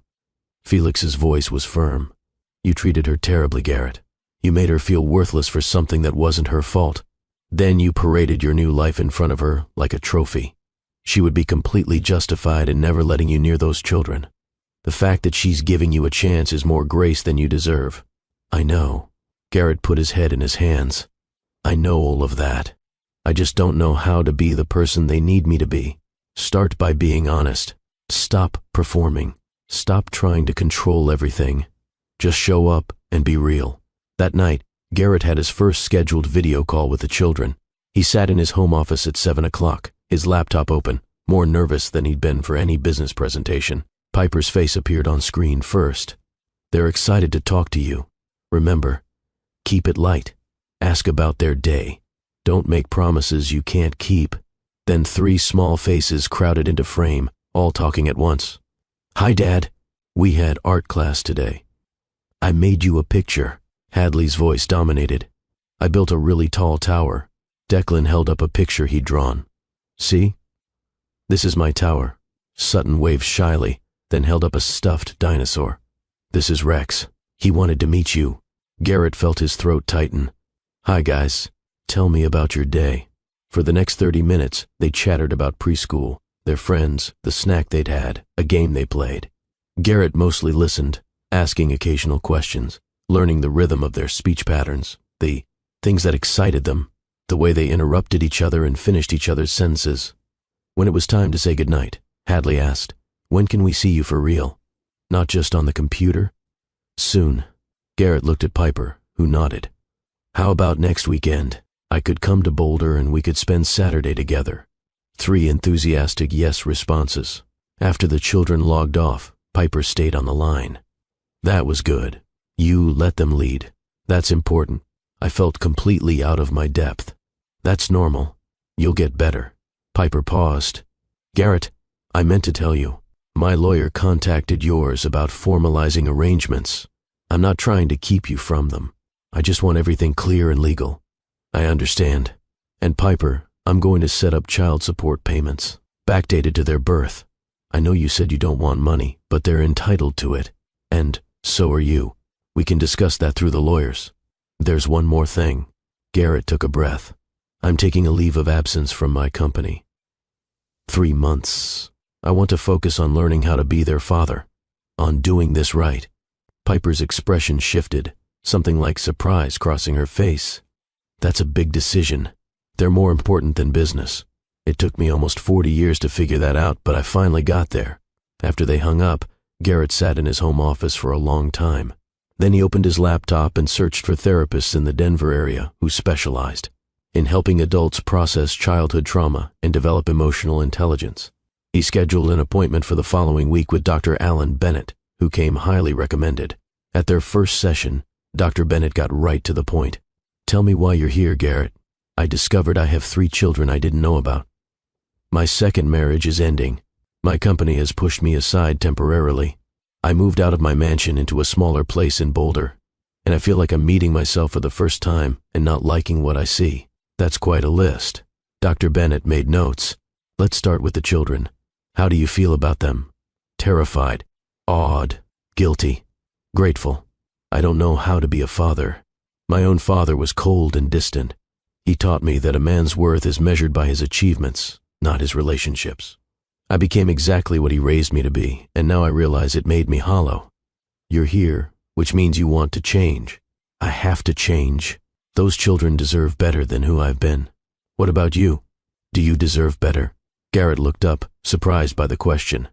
Felix's voice was firm. You treated her terribly, Garrett. You made her feel worthless for something that wasn't her fault. Then you paraded your new life in front of her like a trophy. She would be completely justified in never letting you near those children. The fact that she's giving you a chance is more grace than you deserve. I know. Garrett put his head in his hands. I know all of that. I just don't know how to be the person they need me to be. Start by being honest. Stop performing. Stop trying to control everything. Just show up and be real. That night, Garrett had his first scheduled video call with the children. He sat in his home office at 7 o'clock, his laptop open, more nervous than he'd been for any business presentation. Piper's face appeared on screen first. They're excited to talk to you. Remember, keep it light. Ask about their day. Don't make promises you can't keep. Then 3 small faces crowded into frame, all talking at once. Hi, Dad. We had art class today. I made you a picture. Hadley's voice dominated. I built a really tall tower. Declan held up a picture he'd drawn. See? This is my tower. Sutton waved shyly, then held up a stuffed dinosaur. This is Rex. He wanted to meet you. Garrett felt his throat tighten. Hi, guys. Tell me about your day. For the next 30 minutes, they chattered about preschool, their friends, the snack they'd had, a game they played. Garrett mostly listened, asking occasional questions, learning the rhythm of their speech patterns, the things that excited them, the way they interrupted each other and finished each other's sentences. When it was time to say goodnight, Hadley asked, When can we see you for real? Not just on the computer? Soon. Garrett looked at Piper, who nodded. How about next weekend? I could come to Boulder and we could spend Saturday together. 3 enthusiastic yes responses. After the children logged off, Piper stayed on the line. That was good. You let them lead. That's important. I felt completely out of my depth. That's normal. You'll get better. Piper paused. Garrett, I meant to tell you. My lawyer contacted yours about formalizing arrangements. I'm not trying to keep you from them. I just want everything clear and legal. I understand. And Piper, I'm going to set up child support payments, backdated to their birth. I know you said you don't want money, but they're entitled to it. And so are you. We can discuss that through the lawyers. There's one more thing. Garrett took a breath. I'm taking a leave of absence from my company. 3 months. I want to focus on learning how to be their father, on doing this right. Piper's expression shifted, something like surprise crossing her face. That's a big decision. They're more important than business. It took me almost 40 years to figure that out, but I finally got there. After they hung up, Garrett sat in his home office for a long time. Then he opened his laptop and searched for therapists in the Denver area who specialized in helping adults process childhood trauma and develop emotional intelligence. He scheduled an appointment for the following week with Dr. Alan Bennett, who came highly recommended. At their first session, Dr. Bennett got right to the point. Tell me why you're here, Garrett. I discovered I have 3 children I didn't know about. My second marriage is ending. My company has pushed me aside temporarily. I moved out of my mansion into a smaller place in Boulder, and I feel like I'm meeting myself for the first time and not liking what I see. That's quite a list. Dr. Bennett made notes. Let's start with the children. How do you feel about them? Terrified, awed, guilty. Grateful. I don't know how to be a father. My own father was cold and distant. He taught me that a man's worth is measured by his achievements, not his relationships. I became exactly what he raised me to be, and now I realize it made me hollow. You're here, which means you want to change. I have to change. Those children deserve better than who I've been. What about you? Do you deserve better? Garrett looked up, surprised by the question.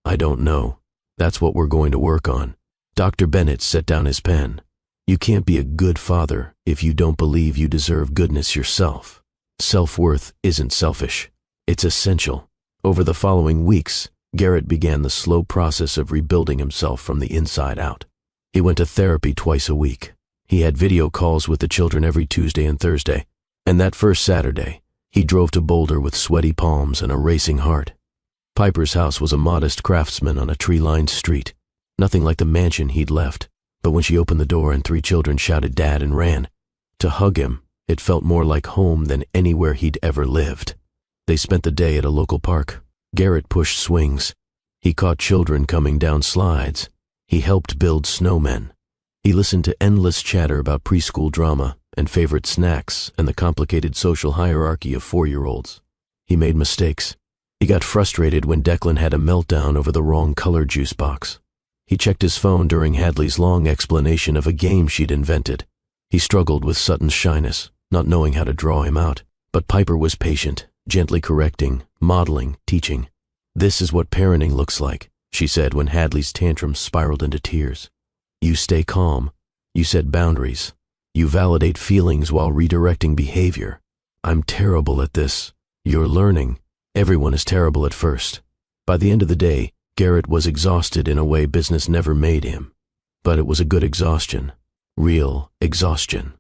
I don't know. That's what we're going to work on. Dr. Bennett set down his pen. You can't be a good father if you don't believe you deserve goodness yourself. Self-worth isn't selfish. It's essential. Over the following weeks, Garrett began the slow process of rebuilding himself from the inside out. He went to therapy twice a week. He had video calls with the children every Tuesday and Thursday. And that first Saturday, he drove to Boulder with sweaty palms and a racing heart. Piper's house was a modest craftsman on a tree-lined street. Nothing like the mansion he'd left, but when she opened the door and 3 children shouted "Dad" and ran to hug him, it felt more like home than anywhere he'd ever lived. They spent the day at a local park. Garrett pushed swings. He caught children coming down slides. He helped build snowmen. He listened to endless chatter about preschool drama and favorite snacks and the complicated social hierarchy of 4-year-olds. He made mistakes. He got frustrated when Declan had a meltdown over the wrong color juice box. He checked his phone during Hadley's long explanation of a game she'd invented. He struggled with Sutton's shyness, not knowing how to draw him out. But Piper was patient, gently correcting, modeling, teaching. "This is what parenting looks like," she said when Hadley's tantrum spiraled into tears. "You stay calm. You set boundaries. You validate feelings while redirecting behavior. I'm terrible at this. You're learning. Everyone is terrible at first." By the end of the day, Garrett was exhausted in a way business never made him. But it was a good exhaustion. Real exhaustion.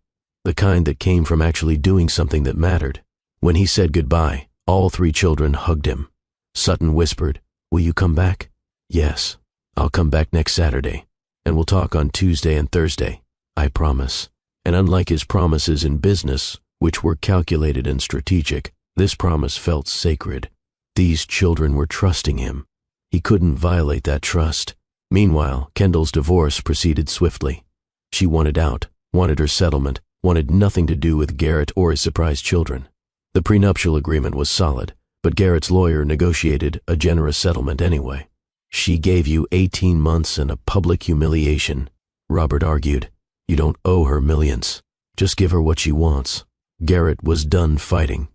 The kind that came from actually doing something that mattered. When he said goodbye, all 3 children hugged him. Sutton whispered, "Will you come back?" "Yes, I'll come back next Saturday, and we'll talk on Tuesday and Thursday. I promise." And unlike his promises in business, which were calculated and strategic, this promise felt sacred. These children were trusting him. He couldn't violate that trust. Meanwhile, Kendall's divorce proceeded swiftly. She wanted out, wanted her settlement, wanted nothing to do with Garrett or his surprise children. The prenuptial agreement was solid, but Garrett's lawyer negotiated a generous settlement anyway. "She gave you 18 months and a public humiliation," Robert argued. "You don't owe her millions. Just give her what she wants." Garrett was done fighting.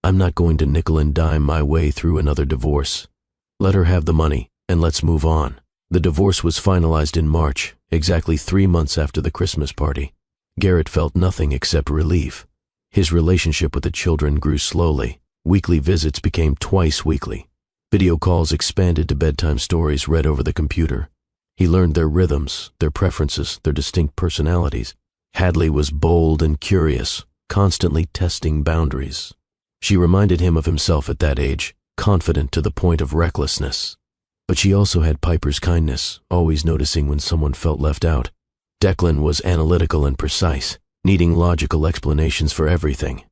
"I'm not going to nickel and dime my way through another divorce. Let her have the money, and let's move on." The divorce was finalized in March, exactly 3 months after the Christmas party. Garrett felt nothing except relief. His relationship with the children grew slowly. Weekly visits became twice weekly. Video calls expanded to bedtime stories read over the computer. He learned their rhythms, their preferences, their distinct personalities. Hadley was bold and curious, constantly testing boundaries. She reminded him of himself at that age, confident to the point of recklessness. But she also had Piper's kindness, always noticing when someone felt left out. Declan was analytical and precise, needing logical explanations for everything.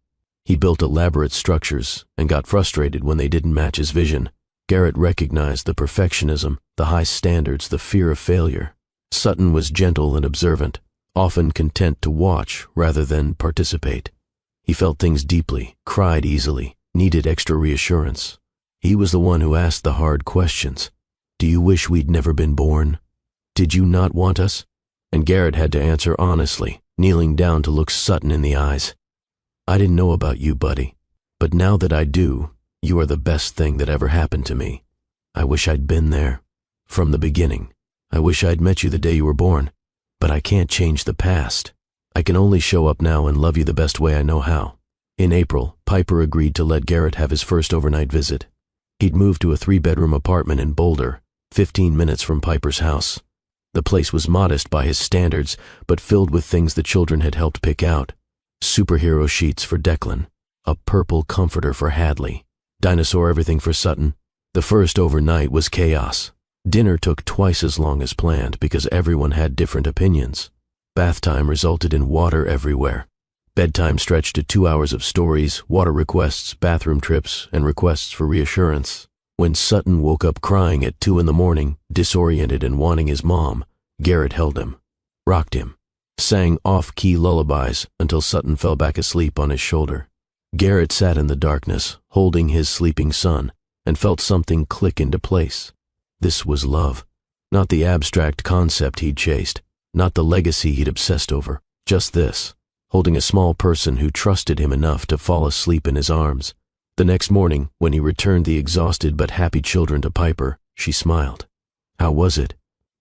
He built elaborate structures and got frustrated when they didn't match his vision. Garrett recognized the perfectionism, the high standards, the fear of failure. Sutton was gentle and observant, often content to watch rather than participate. He felt things deeply, cried easily, needed extra reassurance. He was the one who asked the hard questions. "Do you wish we'd never been born? Did you not want us?" And Garrett had to answer honestly, kneeling down to look Sutton in the eyes. "I didn't know about you, buddy, but now that I do, you are the best thing that ever happened to me. I wish I'd been there. From the beginning. I wish I'd met you the day you were born, but I can't change the past. I can only show up now and love you the best way I know how." In April, Piper agreed to let Garrett have his first overnight visit. He'd moved to a 3-bedroom apartment in Boulder, 15 minutes from Piper's house. The place was modest by his standards, but filled with things the children had helped pick out. Superhero sheets for Declan, a purple comforter for Hadley, dinosaur everything for Sutton. The first overnight was chaos. Dinner took twice as long as planned because everyone had different opinions. Bath time resulted in water everywhere. Bedtime stretched to 2 hours of stories, water requests, bathroom trips, and requests for reassurance. When Sutton woke up crying at 2 in the morning, disoriented and wanting his mom, Garrett held him, rocked him, sang off-key lullabies until Sutton fell back asleep on his shoulder. Garrett sat in the darkness, holding his sleeping son, and felt something click into place. This was love. Not the abstract concept he'd chased, not the legacy he'd obsessed over, just this, holding a small person who trusted him enough to fall asleep in his arms. The next morning, when he returned the exhausted but happy children to Piper, she smiled. How was it?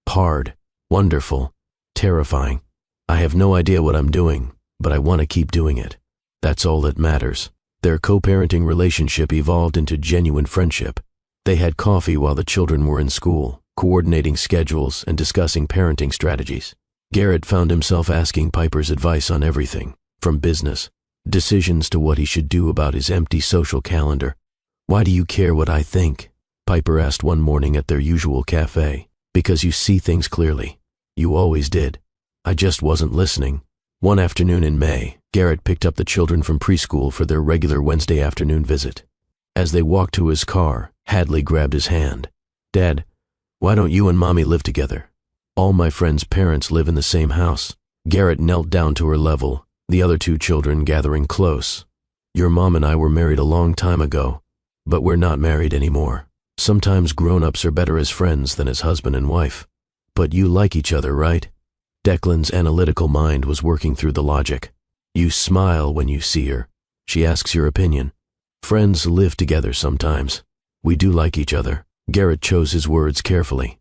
Hard, wonderful, terrifying. I have no idea what I'm doing, but I want to keep doing it. That's all that matters. Their co-parenting relationship evolved into genuine friendship. They had coffee while the children were in school, coordinating schedules and discussing parenting strategies. Garrett found himself asking Piper's advice on everything, from business, decisions to what he should do about his empty social calendar. "Why do you care what I think?" Piper asked one morning at their usual cafe. "Because you see things clearly. You always did. I just wasn't listening." One afternoon in May, Garrett picked up the children from preschool for their regular Wednesday afternoon visit. As they walked to his car, Hadley grabbed his hand. "Dad, why don't you and Mommy live together? All my friends' parents live in the same house." Garrett knelt down to her level, the other two children gathering close. "Your mom and I were married a long time ago, but we're not married anymore. Sometimes grown-ups are better as friends than as husband and wife. But you like each other, right?" Declan's analytical mind was working through the logic. "You smile when you see her. She asks your opinion. Friends live together sometimes. We do like each other." Garrett chose his words carefully.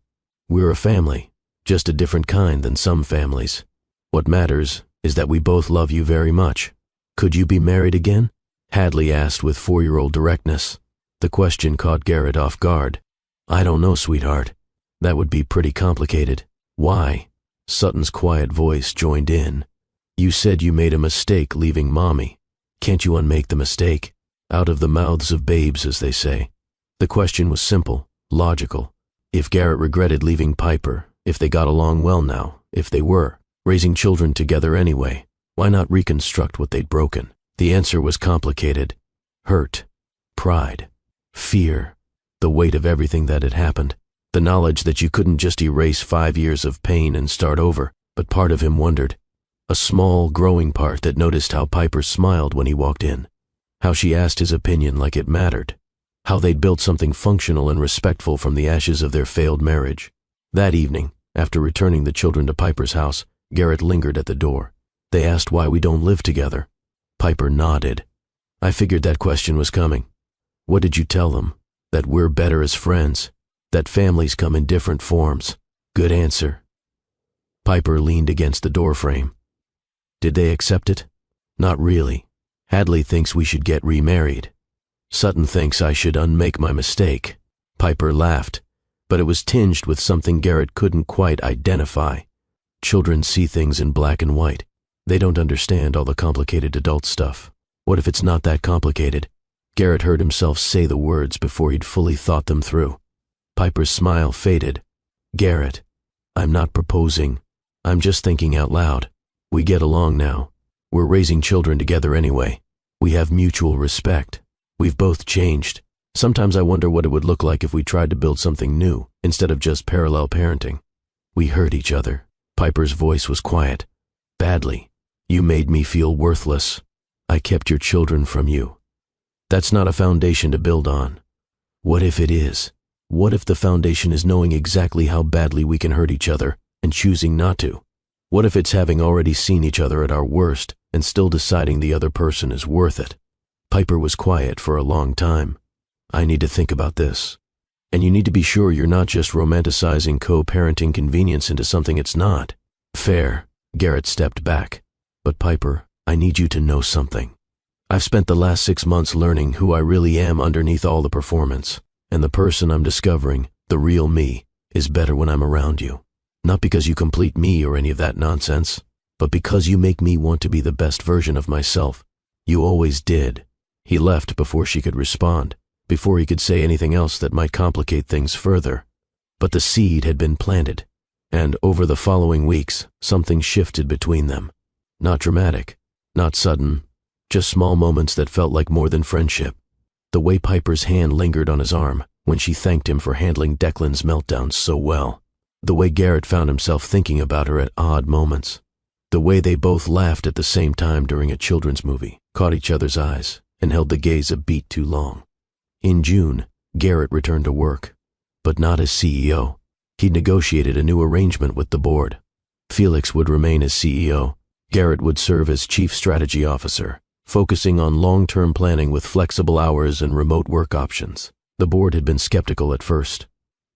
"We're a family, just a different kind than some families. What matters is that we both love you very much. Could you be married again?" Hadley asked with 4-year-old directness. The question caught Garrett off guard. "I don't know, sweetheart. That would be pretty complicated." "Why?" Sutton's quiet voice joined in. "You said you made a mistake leaving Mommy. Can't you unmake the mistake? Out of the mouths of babes, as they say." The question was simple, logical. If Garrett regretted leaving Piper, if they got along well now, if they were raising children together anyway, why not reconstruct what they'd broken? The answer was complicated. Hurt, pride, fear, the weight of everything that had happened. The knowledge that you couldn't just erase 5 years of pain and start over, but part of him wondered. A small, growing part that noticed how Piper smiled when he walked in, how she asked his opinion like it mattered, how they'd built something functional and respectful from the ashes of their failed marriage. That evening, after returning the children to Piper's house, Garrett lingered at the door. "They asked why we don't live together." Piper nodded. "I figured that question was coming." "What did you tell them? That we're better as friends? That families come in different forms?" "Good answer." Piper leaned against the doorframe. "Did they accept it?" "Not really. Hadley thinks we should get remarried. Sutton thinks I should unmake my mistake." Piper laughed, but it was tinged with something Garrett couldn't quite identify. Children see things in black and white. They don't understand all the complicated adult stuff. What if it's not that complicated? Garrett heard himself say the words before he'd fully thought them through. Piper's smile faded. "Garrett, I'm not proposing. I'm just thinking out loud. We get along now. We're raising children together anyway. We have mutual respect. We've both changed. Sometimes I wonder what it would look like if we tried to build something new instead of just parallel parenting. We hurt each other." Piper's voice was quiet. "Badly. You made me feel worthless. I kept your children from you. That's not a foundation to build on. What if it is? What if the foundation is knowing exactly how badly we can hurt each other and choosing not to? What if it's having already seen each other at our worst and still deciding the other person is worth it?" Piper was quiet for a long time. "I need to think about this. And you need to be sure you're not just romanticizing co-parenting convenience into something it's not." "Fair." Garrett stepped back. "But Piper, I need you to know something. I've spent the last 6 months learning who I really am underneath all the performance, and the person I'm discovering, the real me, is better when I'm around you. Not because you complete me or any of that nonsense, but because you make me want to be the best version of myself. You always did." He left before she could respond, before he could say anything else that might complicate things further. But the seed had been planted, and over the following weeks, something shifted between them. Not dramatic, not sudden, just small moments that felt like more than friendship. The way Piper's hand lingered on his arm when she thanked him for handling Declan's meltdowns so well. The way Garrett found himself thinking about her at odd moments. The way they both laughed at the same time during a children's movie, caught each other's eyes, and held the gaze a beat too long. In June, Garrett returned to work, but not as CEO. He negotiated a new arrangement with the board. Felix would remain as CEO. Garrett would serve as Chief Strategy Officer, focusing on long-term planning with flexible hours and remote work options. The board had been skeptical at first,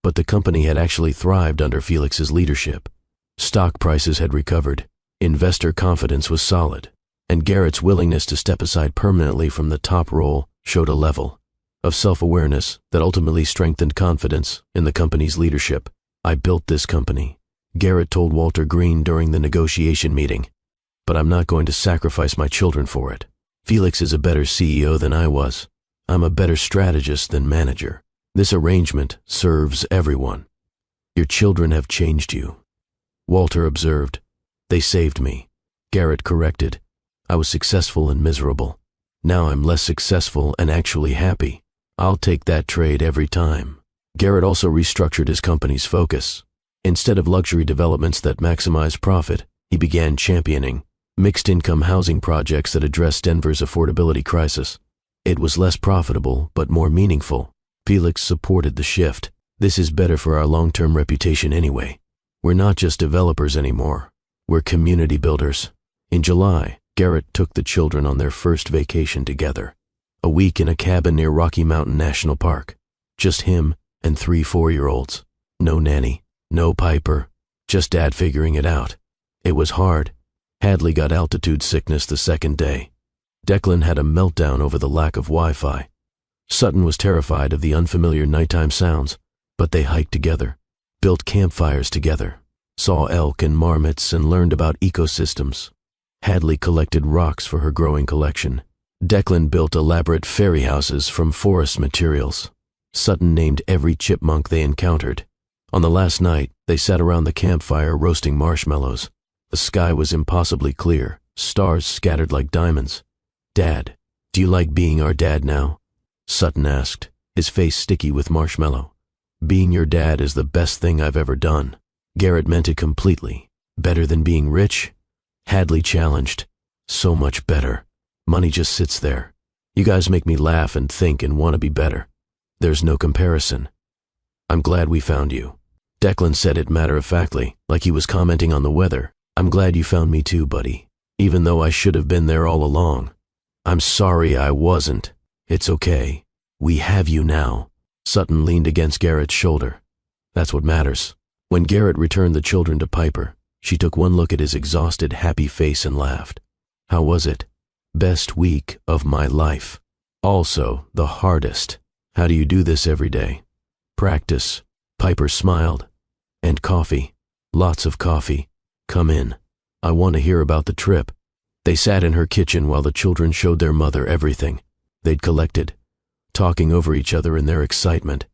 but the company had actually thrived under Felix's leadership. Stock prices had recovered, investor confidence was solid, and Garrett's willingness to step aside permanently from the top role showed a level of self-awareness that ultimately strengthened confidence in the company's leadership. "I built this company," Garrett told Walter Green during the negotiation meeting, "but I'm not going to sacrifice my children for it. Felix is a better CEO than I was. I'm a better strategist than manager. This arrangement serves everyone." "Your children have changed you," Walter observed. "They saved me." Garrett corrected. "I was successful and miserable. Now I'm less successful and actually happy. I'll take that trade every time." Garrett also restructured his company's focus. Instead of luxury developments that maximize profit, he began championing mixed-income housing projects that addressed Denver's affordability crisis. It was less profitable, but more meaningful. Felix supported the shift. "This is better for our long-term reputation anyway. We're not just developers anymore. We're community builders." In July, Garrett took the children on their first vacation together. A week in a cabin near Rocky Mountain National Park. Just him and 3 4-year-olds. No nanny, no Piper, just Dad figuring it out. It was hard. Hadley got altitude sickness the second day. Declan had a meltdown over the lack of Wi-Fi. Sutton was terrified of the unfamiliar nighttime sounds, but they hiked together, built campfires together, saw elk and marmots, and learned about ecosystems. Hadley collected rocks for her growing collection. Declan built elaborate fairy houses from forest materials. Sutton named every chipmunk they encountered. On the last night, they sat around the campfire roasting marshmallows. The sky was impossibly clear, stars scattered like diamonds. "Dad, do you like being our dad now?" Sutton asked, his face sticky with marshmallow. "Being your dad is the best thing I've ever done." Garrett meant it completely. "Better than being rich?" Hadley challenged. "So much better. Money just sits there. You guys make me laugh and think and want to be better. There's no comparison." "I'm glad we found you." Declan said it matter-of-factly, like he was commenting on the weather. "I'm glad you found me too, buddy, even though I should have been there all along." "I'm sorry I wasn't." "It's okay. We have you now." Sutton leaned against Garrett's shoulder. "That's what matters." When Garrett returned the children to Piper, she took one look at his exhausted, happy face and laughed. "How was it?" "Best week of my life. Also the hardest." "How do you do this every day?" "Practice." Piper smiled. "And coffee. Lots of coffee. Come in. I want to hear about the trip." They sat in her kitchen while the children showed their mother everything they'd collected, talking over each other in their excitement.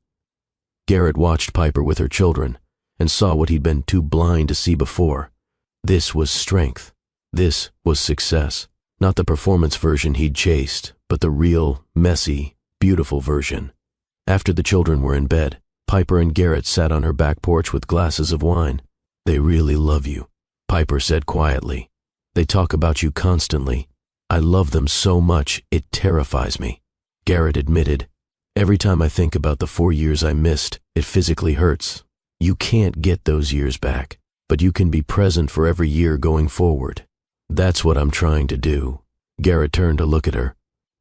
Garrett watched Piper with her children and saw what he'd been too blind to see before. This was strength. This was success. Not the performance version he'd chased, but the real, messy, beautiful version. After the children were in bed, Piper and Garrett sat on her back porch with glasses of wine. "They really love you," Piper said quietly. "They talk about you constantly. I love them so much, it terrifies me." Garrett admitted, "Every time I think about the 4 years I missed, it physically hurts. You can't get those years back, but you can be present for every year going forward. That's what I'm trying to do." Garrett turned to look at her.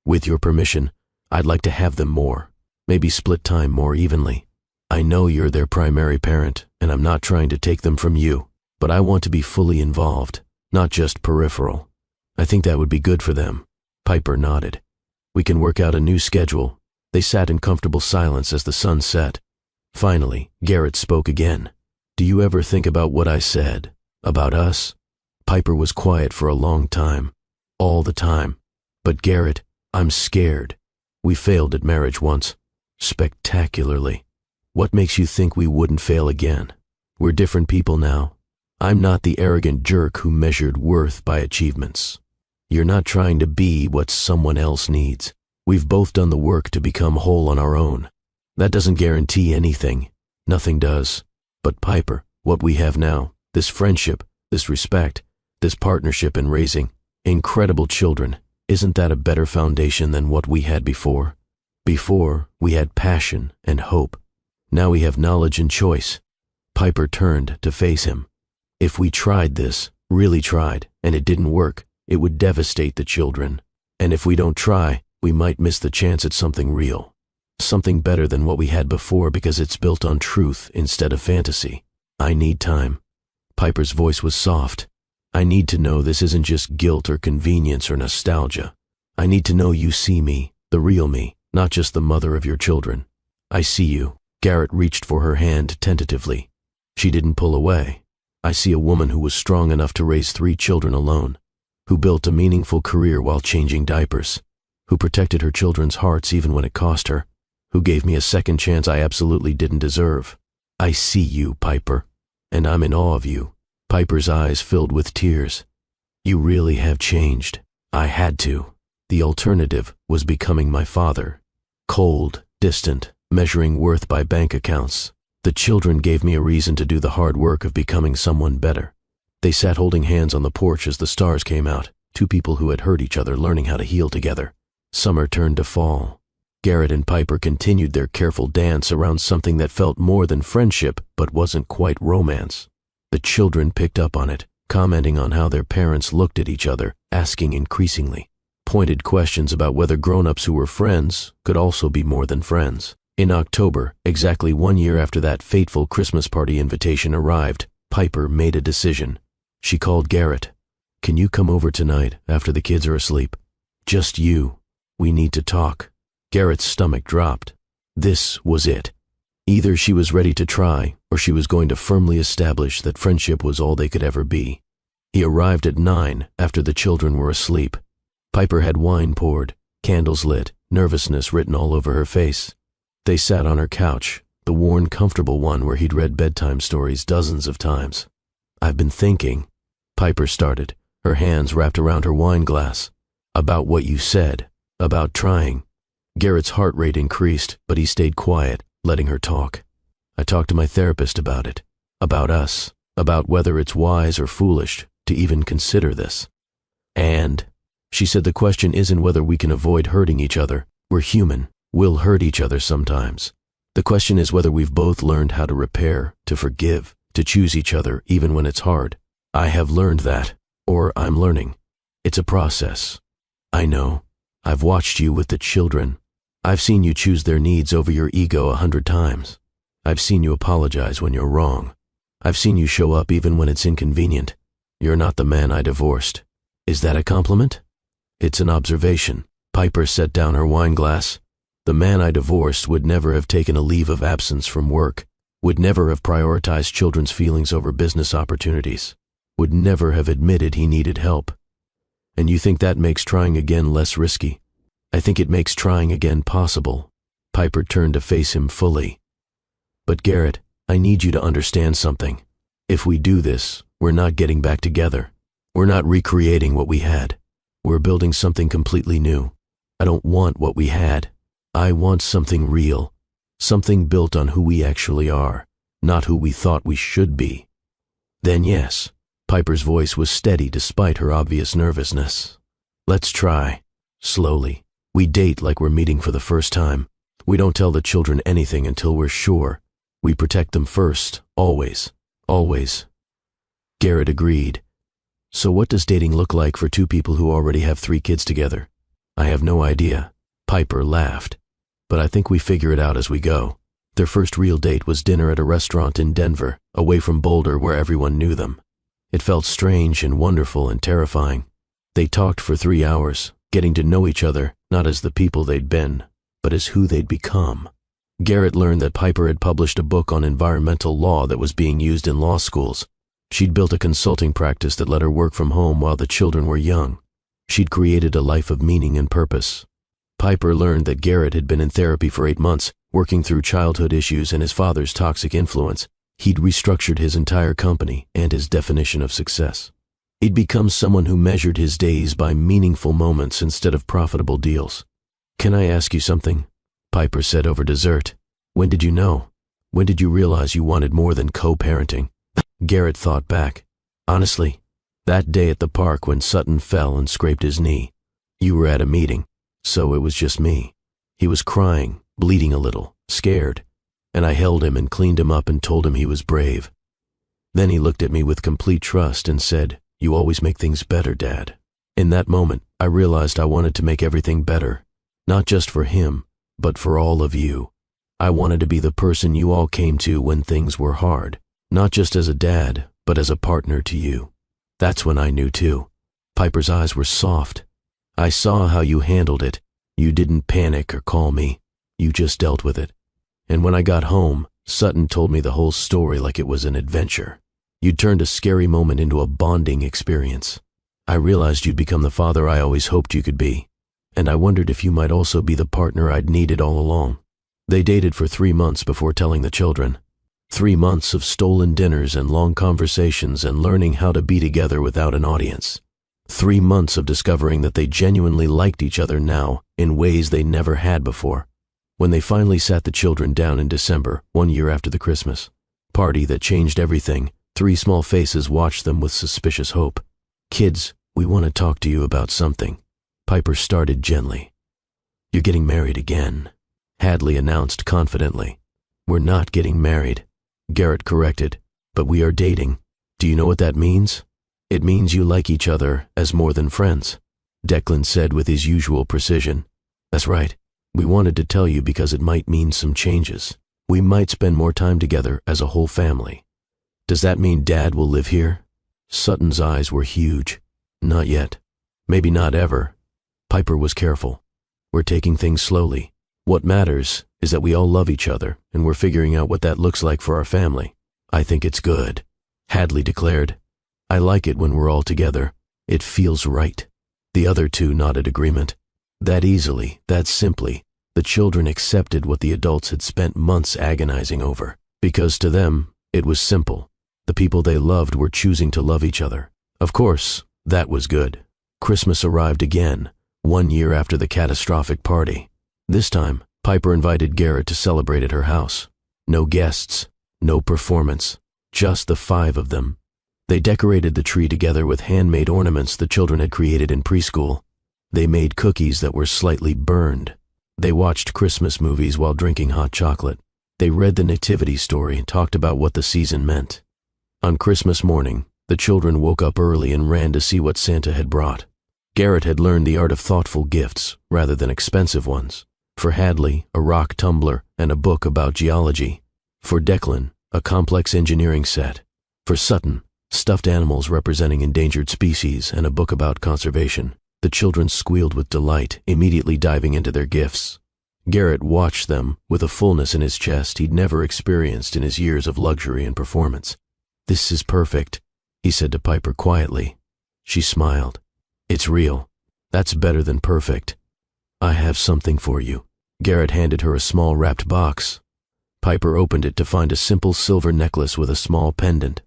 "With your permission, I'd like to have them more. Maybe split time more evenly. I know you're their primary parent, and I'm not trying to take them from you, but I want to be fully involved, not just peripheral. I think that would be good for them." Piper nodded. "We can work out a new schedule." They sat in comfortable silence as the sun set. Finally, Garrett spoke again. "Do you ever think about what I said? About us?" Piper was quiet for a long time. "All the time. But Garrett, I'm scared. We failed at marriage once. Spectacularly. What makes you think we wouldn't fail again? We're different people now. I'm not the arrogant jerk who measured worth by achievements. You're not trying to be what someone else needs. We've both done the work to become whole on our own. That doesn't guarantee anything. Nothing does. But Piper, What we have now, this friendship, this respect, this partnership in raising incredible children, isn't that a better foundation than what we had before? Before, we had passion and hope. Now we have knowledge and choice. Piper turned to face him. If we tried this, really tried, and it didn't work, it would devastate the children. And if we don't try, we might miss the chance at something real. Something better than what we had before because it's built on truth instead of fantasy. I need time. Piper's voice was soft. I need to know this isn't just guilt or convenience or nostalgia. I need to know you see me, the real me, not just the mother of your children. I see you. Garrett reached for her hand tentatively. She didn't pull away. I see a woman who was strong enough to raise 3 children alone, who built a meaningful career while changing diapers, who protected her children's hearts even when it cost her, who gave me a second chance I absolutely didn't deserve. I see you, Piper, and I'm in awe of you. Piper's eyes filled with tears. You really have changed. I had to. The alternative was becoming my father. Cold, distant, measuring worth by bank accounts. The children gave me a reason to do the hard work of becoming someone better. They sat holding hands on the porch as the stars came out, 2 people who had hurt each other learning how to heal together. Summer turned to fall. Garrett and Piper continued their careful dance around something that felt more than friendship but wasn't quite romance. The children picked up on it, commenting on how their parents looked at each other, asking increasingly pointed questions about whether grown-ups who were friends could also be more than friends. In October, exactly 1 year after that fateful Christmas party invitation arrived, Piper made a decision. She called Garrett. Can you come over tonight after the kids are asleep? Just you. We need to talk. Garrett's stomach dropped. This was it. Either she was ready to try, or she was going to firmly establish that friendship was all they could ever be. He arrived at 9 after the children were asleep. Piper had wine poured, candles lit, nervousness written all over her face. They sat on her couch, the worn, comfortable one where he'd read bedtime stories dozens of times. I've been thinking, Piper started, her hands wrapped around her wine glass, about what you said, about trying. Garrett's heart rate increased, but he stayed quiet, letting her talk. I talked to my therapist about it, about us, about whether it's wise or foolish to even consider this. And she said the question isn't whether we can avoid hurting each other. We're human. We'll hurt each other sometimes. The question is whether we've both learned how to repair, to forgive, to choose each other even when it's hard. I have learned that, or I'm learning. It's a process. I know. I've watched you with the children. I've seen you choose their needs over your ego 100 times. I've seen you apologize when you're wrong. I've seen you show up even when it's inconvenient. You're not the man I divorced. Is that a compliment? It's an observation. Piper set down her wine glass. The man I divorced would never have taken a leave of absence from work, would never have prioritized children's feelings over business opportunities, would never have admitted he needed help. And you think that makes trying again less risky? I think it makes trying again possible. Piper turned to face him fully. But Garrett, I need you to understand something. If we do this, we're not getting back together. We're not recreating what we had. We're building something completely new. I don't want what we had. I want something real, something built on who we actually are, not who we thought we should be. Then yes, Piper's voice was steady despite her obvious nervousness. Let's try. Slowly. We date like we're meeting for the first time. We don't tell the children anything until we're sure. We protect them first, always, always. Garrett agreed. So what does dating look like for 2 people who already have 3 kids together? I have no idea. Piper laughed. But I think we figure it out as we go. Their first real date was dinner at a restaurant in Denver, away from Boulder where everyone knew them. It felt strange and wonderful and terrifying. They talked for 3 hours, getting to know each other, not as the people they'd been, but as who they'd become. Garrett learned that Piper had published a book on environmental law that was being used in law schools. She'd built a consulting practice that let her work from home while the children were young. She'd created a life of meaning and purpose. Piper learned that Garrett had been in therapy for 8 months, working through childhood issues and his father's toxic influence. He'd restructured his entire company and his definition of success. He'd become someone who measured his days by meaningful moments instead of profitable deals. Can I ask you something? Piper said over dessert. When did you know? When did you realize you wanted more than co-parenting? Garrett thought back. Honestly, that day at the park when Sutton fell and scraped his knee, you were at a meeting, so it was just me. He was crying, bleeding a little, scared, and I held him and cleaned him up and told him he was brave. Then he looked at me with complete trust and said, "You always make things better, Dad." In that moment, I realized I wanted to make everything better, not just for him, but for all of you. I wanted to be the person you all came to when things were hard, not just as a dad, but as a partner to you. That's when I knew too. Piper's eyes were soft. I saw how you handled it. You didn't panic or call me. You just dealt with it. And when I got home, Sutton told me the whole story like it was an adventure. You'd turned a scary moment into a bonding experience. I realized you'd become the father I always hoped you could be, and I wondered if you might also be the partner I'd needed all along. They dated for 3 months before telling the children. 3 months of stolen dinners and long conversations and learning how to be together without an audience. 3 months of discovering that they genuinely liked each other now in ways they never had before. When they finally sat the children down in December, 1 year after the Christmas party that changed everything, 3 small faces watched them with suspicious hope. "Kids, we want to talk to you about something," Piper started gently. "You're getting married again," Hadley announced confidently. "We're not getting married," Garrett corrected, "but we are dating. Do you know what that means?" "It means you like each other as more than friends," Declan said with his usual precision. "That's right. We wanted to tell you because it might mean some changes. We might spend more time together as a whole family." "Does that mean Dad will live here?" Sutton's eyes were huge. "Not yet. Maybe not ever." Piper was careful. "We're taking things slowly. What matters is that we all love each other, and we're figuring out what that looks like for our family." "I think it's good," Hadley declared. "I like it when we're all together. It feels right." The other two nodded agreement. That easily, that simply, the children accepted what the adults had spent months agonizing over, because to them, it was simple. The people they loved were choosing to love each other. Of course, that was good. Christmas arrived again, 1 year after the catastrophic party. This time, Piper invited Garrett to celebrate at her house. No guests, no performance, just the 5 of them. They decorated the tree together with handmade ornaments the children had created in preschool. They made cookies that were slightly burned. They watched Christmas movies while drinking hot chocolate. They read the Nativity story and talked about what the season meant. On Christmas morning, the children woke up early and ran to see what Santa had brought. Garrett had learned the art of thoughtful gifts rather than expensive ones. For Hadley, a rock tumbler and a book about geology. For Declan, a complex engineering set. For Sutton, stuffed animals representing endangered species and a book about conservation. The children squealed with delight, immediately diving into their gifts. Garrett watched them with a fullness in his chest he'd never experienced in his years of luxury and performance. "This is perfect," he said to Piper quietly. She smiled. "It's real. That's better than perfect. I have something for you." Garrett handed her a small wrapped box. Piper opened it to find a simple silver necklace with a small pendant.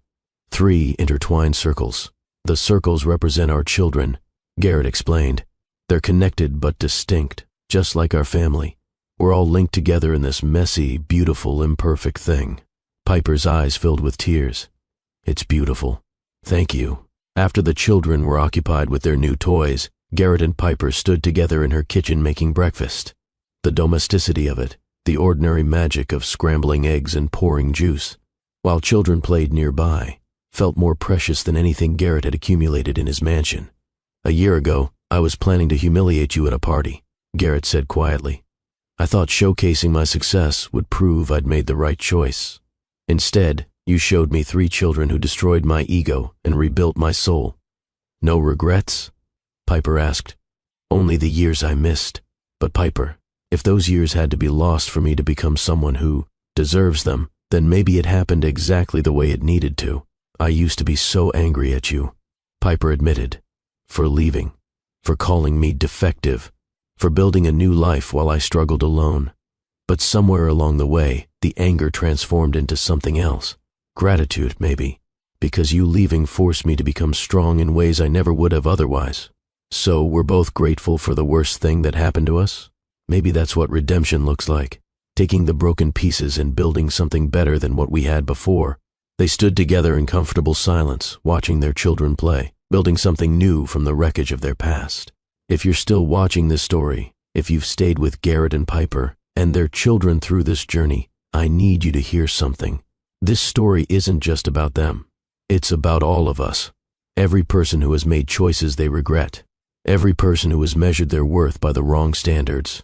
3 intertwined circles. "The circles represent our children," Garrett explained. "They're connected but distinct, just like our family. We're all linked together in this messy, beautiful, imperfect thing." Piper's eyes filled with tears. "It's beautiful. Thank you." After the children were occupied with their new toys, Garrett and Piper stood together in her kitchen making breakfast. The domesticity of it, the ordinary magic of scrambling eggs and pouring juice, while children played nearby, felt more precious than anything Garrett had accumulated in his mansion. "A year ago, I was planning to humiliate you at a party," Garrett said quietly. "I thought showcasing my success would prove I'd made the right choice. Instead, you showed me 3 children who destroyed my ego and rebuilt my soul." "No regrets?" Piper asked. "Only the years I missed. But Piper, if those years had to be lost for me to become someone who deserves them, then maybe it happened exactly the way it needed to. I used to be so angry at you," Piper admitted. "For leaving, for calling me defective, for building a new life while I struggled alone. But somewhere along the way, the anger transformed into something else. Gratitude, maybe, because you leaving forced me to become strong in ways I never would have otherwise. So we're both grateful for the worst thing that happened to us? Maybe that's what redemption looks like, taking the broken pieces and building something better than what we had before." They stood together in comfortable silence, watching their children play, building something new from the wreckage of their past. If you're still watching this story, if you've stayed with Garrett and Piper and their children through this journey, I need you to hear something. This story isn't just about them. It's about all of us. Every person who has made choices they regret. Every person who has measured their worth by the wrong standards.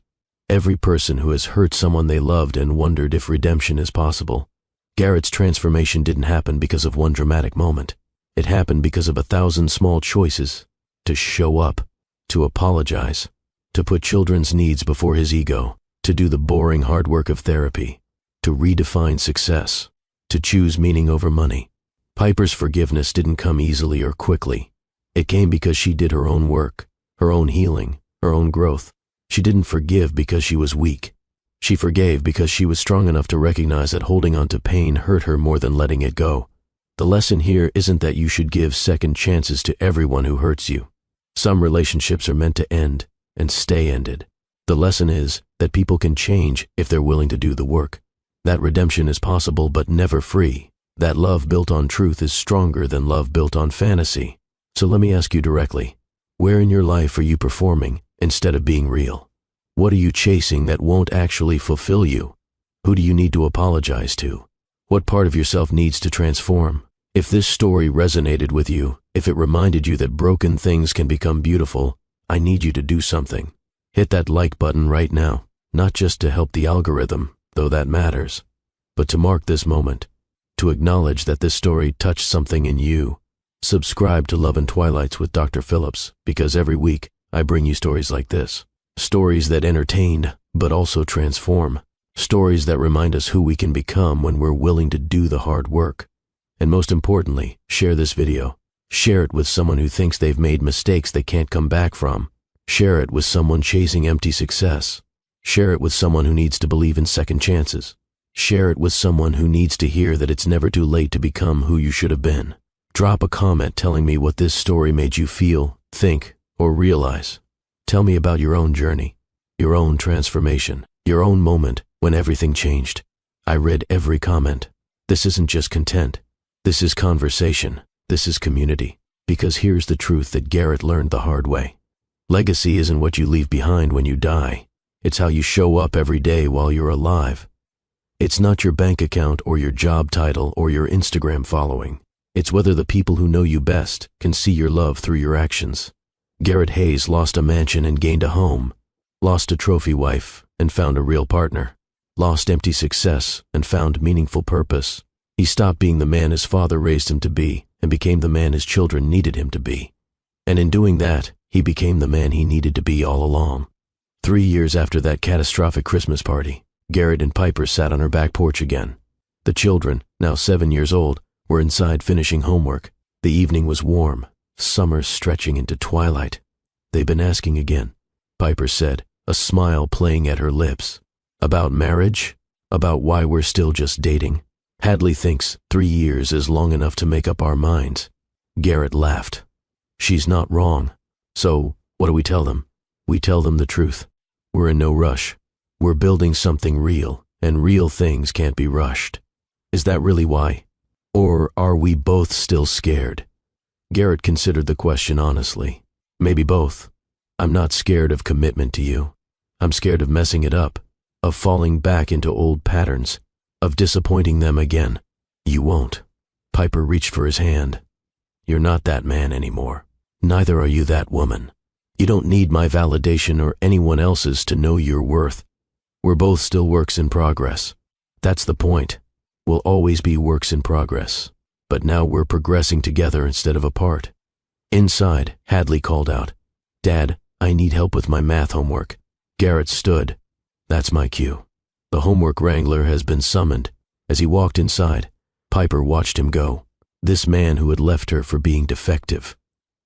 Every person who has hurt someone they loved and wondered if redemption is possible. Garrett's transformation didn't happen because of one dramatic moment. It happened because of 1,000 small choices. To show up, to apologize, to put children's needs before his ego, to do the boring hard work of therapy, to redefine success, to choose meaning over money. Piper's forgiveness didn't come easily or quickly. It came because she did her own work, her own healing, her own growth. She didn't forgive because she was weak. She forgave because she was strong enough to recognize that holding on to pain hurt her more than letting it go. The lesson here isn't that you should give second chances to everyone who hurts you. Some relationships are meant to end and stay ended. The lesson is that people can change if they're willing to do the work. That redemption is possible but never free. That love built on truth is stronger than love built on fantasy. So let me ask you directly, where in your life are you performing instead of being real? What are you chasing that won't actually fulfill you? Who do you need to apologize to? What part of yourself needs to transform? If this story resonated with you, if it reminded you that broken things can become beautiful, I need you to do something. Hit that like button right now, not just to help the algorithm, though that matters, but to mark this moment, to acknowledge that this story touched something in you. Subscribe to Love and Twilights with Dr. Phillips, because every week I bring you stories like this. Stories that entertain, but also transform. Stories that remind us who we can become when we're willing to do the hard work. And most importantly, share this video. Share it with someone who thinks they've made mistakes they can't come back from. Share it with someone chasing empty success. Share it with someone who needs to believe in second chances. Share it with someone who needs to hear that it's never too late to become who you should have been. Drop a comment telling me what this story made you feel, think, or realize. Tell me about your own journey, your own transformation, your own moment when everything changed. I read every comment. This isn't just content. This is conversation. This is community. Because here's the truth that Garrett learned the hard way. Legacy isn't what you leave behind when you die. It's how you show up every day while you're alive. It's not your bank account or your job title or your Instagram following. It's whether the people who know you best can see your love through your actions. Garrett Hayes lost a mansion and gained a home, lost a trophy wife and found a real partner, lost empty success and found meaningful purpose. He stopped being the man his father raised him to be and became the man his children needed him to be. And in doing that, he became the man he needed to be all along. 3 years after that catastrophic Christmas party, Garrett and Piper sat on her back porch again. The children, now 7 years old, were inside finishing homework. The evening was warm, summer stretching into twilight. "They've been asking again," Piper said, a smile playing at her lips. "About marriage? About why we're still just dating? Hadley thinks 3 years is long enough to make up our minds." Garrett laughed. "She's not wrong. So, what do we tell them? We tell them the truth. We're in no rush. We're building something real, and real things can't be rushed. Is that really why? Or are we both still scared?" Garrett considered the question honestly. "Maybe both. I'm not scared of commitment to you. I'm scared of messing it up, of falling back into old patterns, of disappointing them again." "You won't." Piper reached for his hand. "You're not that man anymore. Neither are you that woman. You don't need my validation or anyone else's to know your worth. We're both still works in progress. That's the point. We'll always be works in progress. But now we're progressing together instead of apart." Inside, Hadley called out, "Dad, I need help with my math homework." Garrett stood. "That's my cue. The homework wrangler has been summoned." As he walked inside, Piper watched him go. This man who had left her for being defective,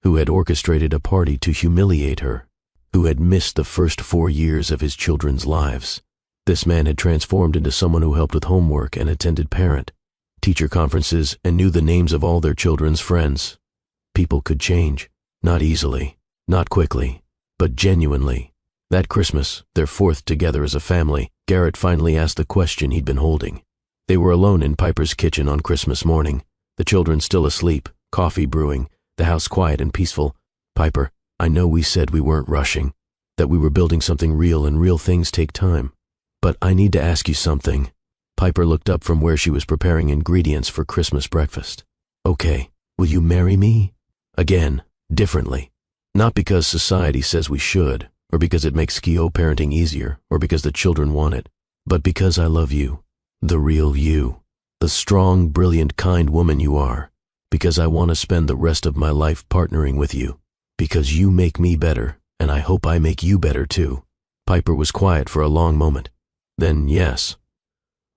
who had orchestrated a party to humiliate her, who had missed the first 4 years of his children's lives. This man had transformed into someone who helped with homework and attended parent-teacher conferences and knew the names of all their children's friends. People could change. Not easily, not quickly, but genuinely. That Christmas, their 4th together as a family, Garrett finally asked the question he'd been holding. They were alone in Piper's kitchen on Christmas morning, the children still asleep, coffee brewing, the house quiet and peaceful. "Piper, I know we said we weren't rushing, that we were building something real and real things take time. But I need to ask you something." Piper looked up from where she was preparing ingredients for Christmas breakfast. "Okay, will you marry me?" Again, differently. Not because society says we should, or because it makes Skio parenting easier, or because the children want it, but because I love you, the real you, the strong, brilliant, kind woman you are, because I want to spend the rest of my life partnering with you, because you make me better, and I hope I make you better too. Piper was quiet for a long moment. Then, yes.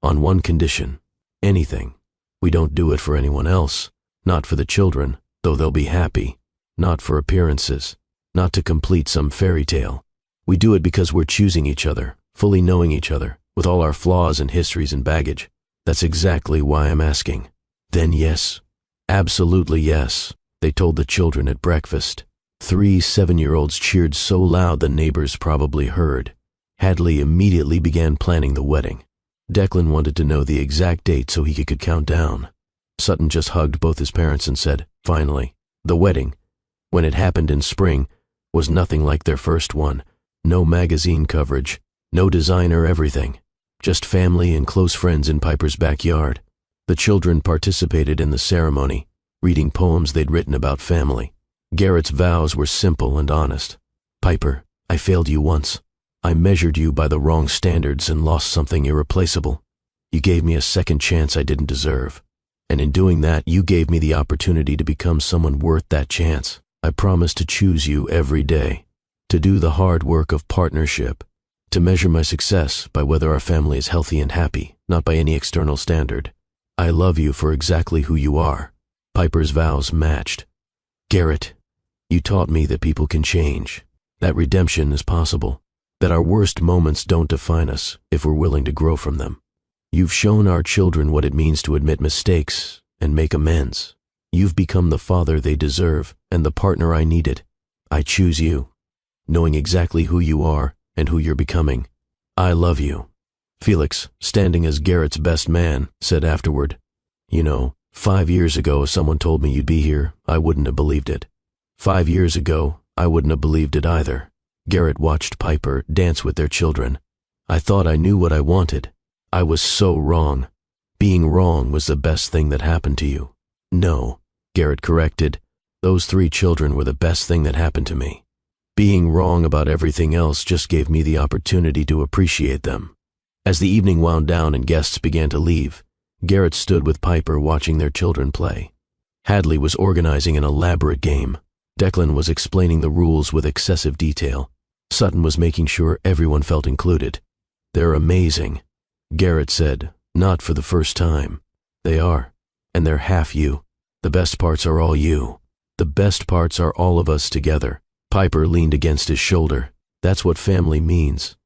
On one condition. Anything. We don't do it for anyone else, not for the children, though they'll be happy, not for appearances, not to complete some fairy tale. We do it because we're choosing each other, fully knowing each other, with all our flaws and histories and baggage. That's exactly why I'm asking. Then yes. Absolutely yes, they told the children at breakfast. 3 7-year-olds cheered so loud the neighbors probably heard. Hadley immediately began planning the wedding. Declan wanted to know the exact date so he could count down. Sutton just hugged both his parents and said, finally, the wedding, when it happened in spring, was nothing like their first one. No magazine coverage, no designer everything. Just family and close friends in Piper's backyard. The children participated in the ceremony, reading poems they'd written about family. Garrett's vows were simple and honest. "Piper, I failed you once. I measured you by the wrong standards and lost something irreplaceable. You gave me a second chance I didn't deserve. And in doing that, you gave me the opportunity to become someone worth that chance. I promise to choose you every day, to do the hard work of partnership, to measure my success by whether our family is healthy and happy, not by any external standard. I love you for exactly who you are." Piper's vows matched. "Garrett, you taught me that people can change, that redemption is possible, that our worst moments don't define us if we're willing to grow from them. You've shown our children what it means to admit mistakes and make amends. You've become the father they deserve and the partner I needed. I choose you, knowing exactly who you are and who you're becoming. I love you." Felix, standing as Garrett's best man, said afterward, "You know, 5 years ago if someone told me you'd be here, I wouldn't have believed it. 5 years ago, I wouldn't have believed it either." Garrett watched Piper dance with their children. "I thought I knew what I wanted. I was so wrong. Being wrong was the best thing that happened to you." "No," Garrett corrected. "Those 3 children were the best thing that happened to me. Being wrong about everything else just gave me the opportunity to appreciate them." As the evening wound down and guests began to leave, Garrett stood with Piper watching their children play. Hadley was organizing an elaborate game. Declan was explaining the rules with excessive detail. Sutton was making sure everyone felt included. "They're amazing," Garrett said, not for the first time. "They are, and they're half you. The best parts are all you. The best parts are all of us together." Piper leaned against his shoulder. "That's what family means."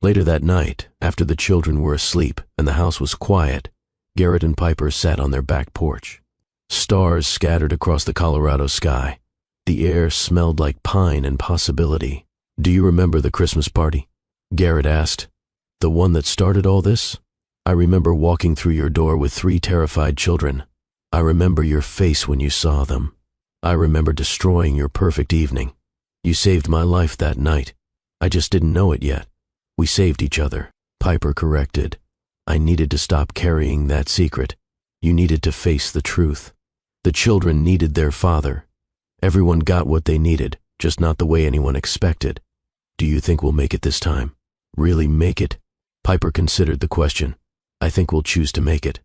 Later that night, after the children were asleep and the house was quiet, Garrett and Piper sat on their back porch. Stars scattered across the Colorado sky. The air smelled like pine and possibility. "Do you remember the Christmas party?" Garrett asked. "The one that started all this? I remember walking through your door with 3 terrified children. I remember your face when you saw them. I remember destroying your perfect evening. You saved my life that night. I just didn't know it yet. We saved each other," Piper corrected. "I needed to stop carrying that secret. You needed to face the truth. The children needed their father. Everyone got what they needed, just not the way anyone expected. Do you think we'll make it this time? Really make it?" Piper considered the question. "I think we'll choose to make it.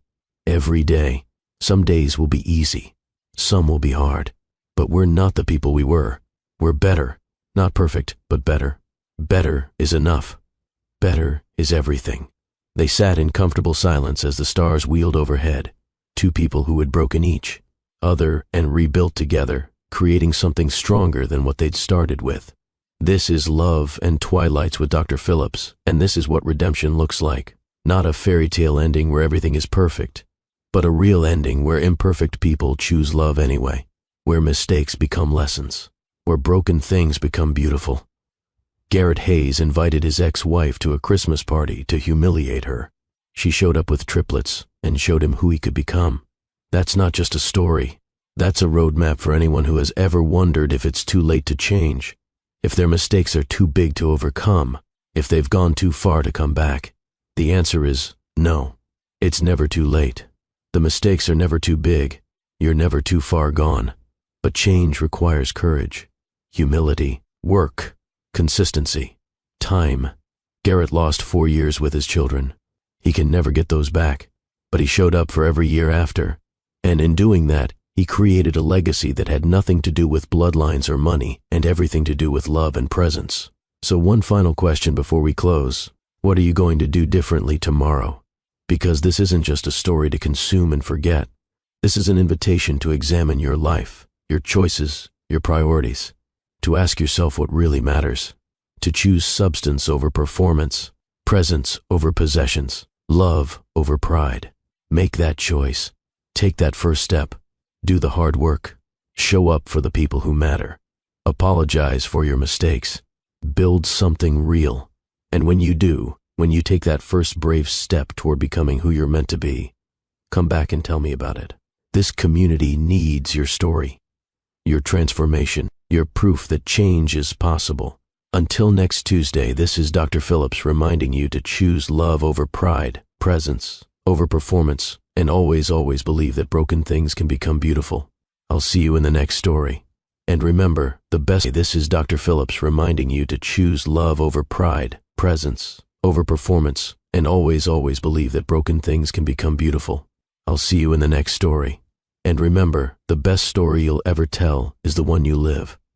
Every day. Some days will be easy. Some will be hard. But we're not the people we were. We're better. Not perfect, but better. Better is enough. Better is everything." They sat in comfortable silence as the stars wheeled overhead. 2 people who had broken each other and rebuilt together, creating something stronger than what they'd started with. This is Love and Twilights with Dr. Phillips, and this is what redemption looks like. Not a fairy tale ending where everything is perfect, but a real ending where imperfect people choose love anyway, where mistakes become lessons, where broken things become beautiful. Garrett Hayes invited his ex-wife to a Christmas party to humiliate her. She showed up with triplets and showed him who he could become. That's not just a story. That's a roadmap for anyone who has ever wondered if it's too late to change, if their mistakes are too big to overcome, if they've gone too far to come back. The answer is no. It's never too late. The mistakes are never too big. You're never too far gone. But change requires courage, humility, work, consistency, time. Garrett lost 4 years with his children. He can never get those back, but he showed up for every year after. And in doing that, he created a legacy that had nothing to do with bloodlines or money and everything to do with love and presence. So one final question before we close. What are you going to do differently tomorrow? Because this isn't just a story to consume and forget. This is an invitation to examine your life, your choices, your priorities, to ask yourself what really matters, to choose substance over performance, presence over possessions, love over pride. Make that choice. Take that first step. Do the hard work. Show up for the people who matter. Apologize for your mistakes. Build something real. And when you do, when you take that first brave step toward becoming who you're meant to be, come back and tell me about it. This community needs your story, your transformation, your proof that change is possible. Until next Tuesday, this is Dr. Phillips reminding you to choose love over pride, presence over performance, and always believe that broken things can become beautiful. I'll see you in the next story. And remember, this is Dr. Phillips reminding you to choose love over pride, presence over performance, and always believe that broken things can become beautiful. I'll see you in the next story. And remember, the best story you'll ever tell is the one you live.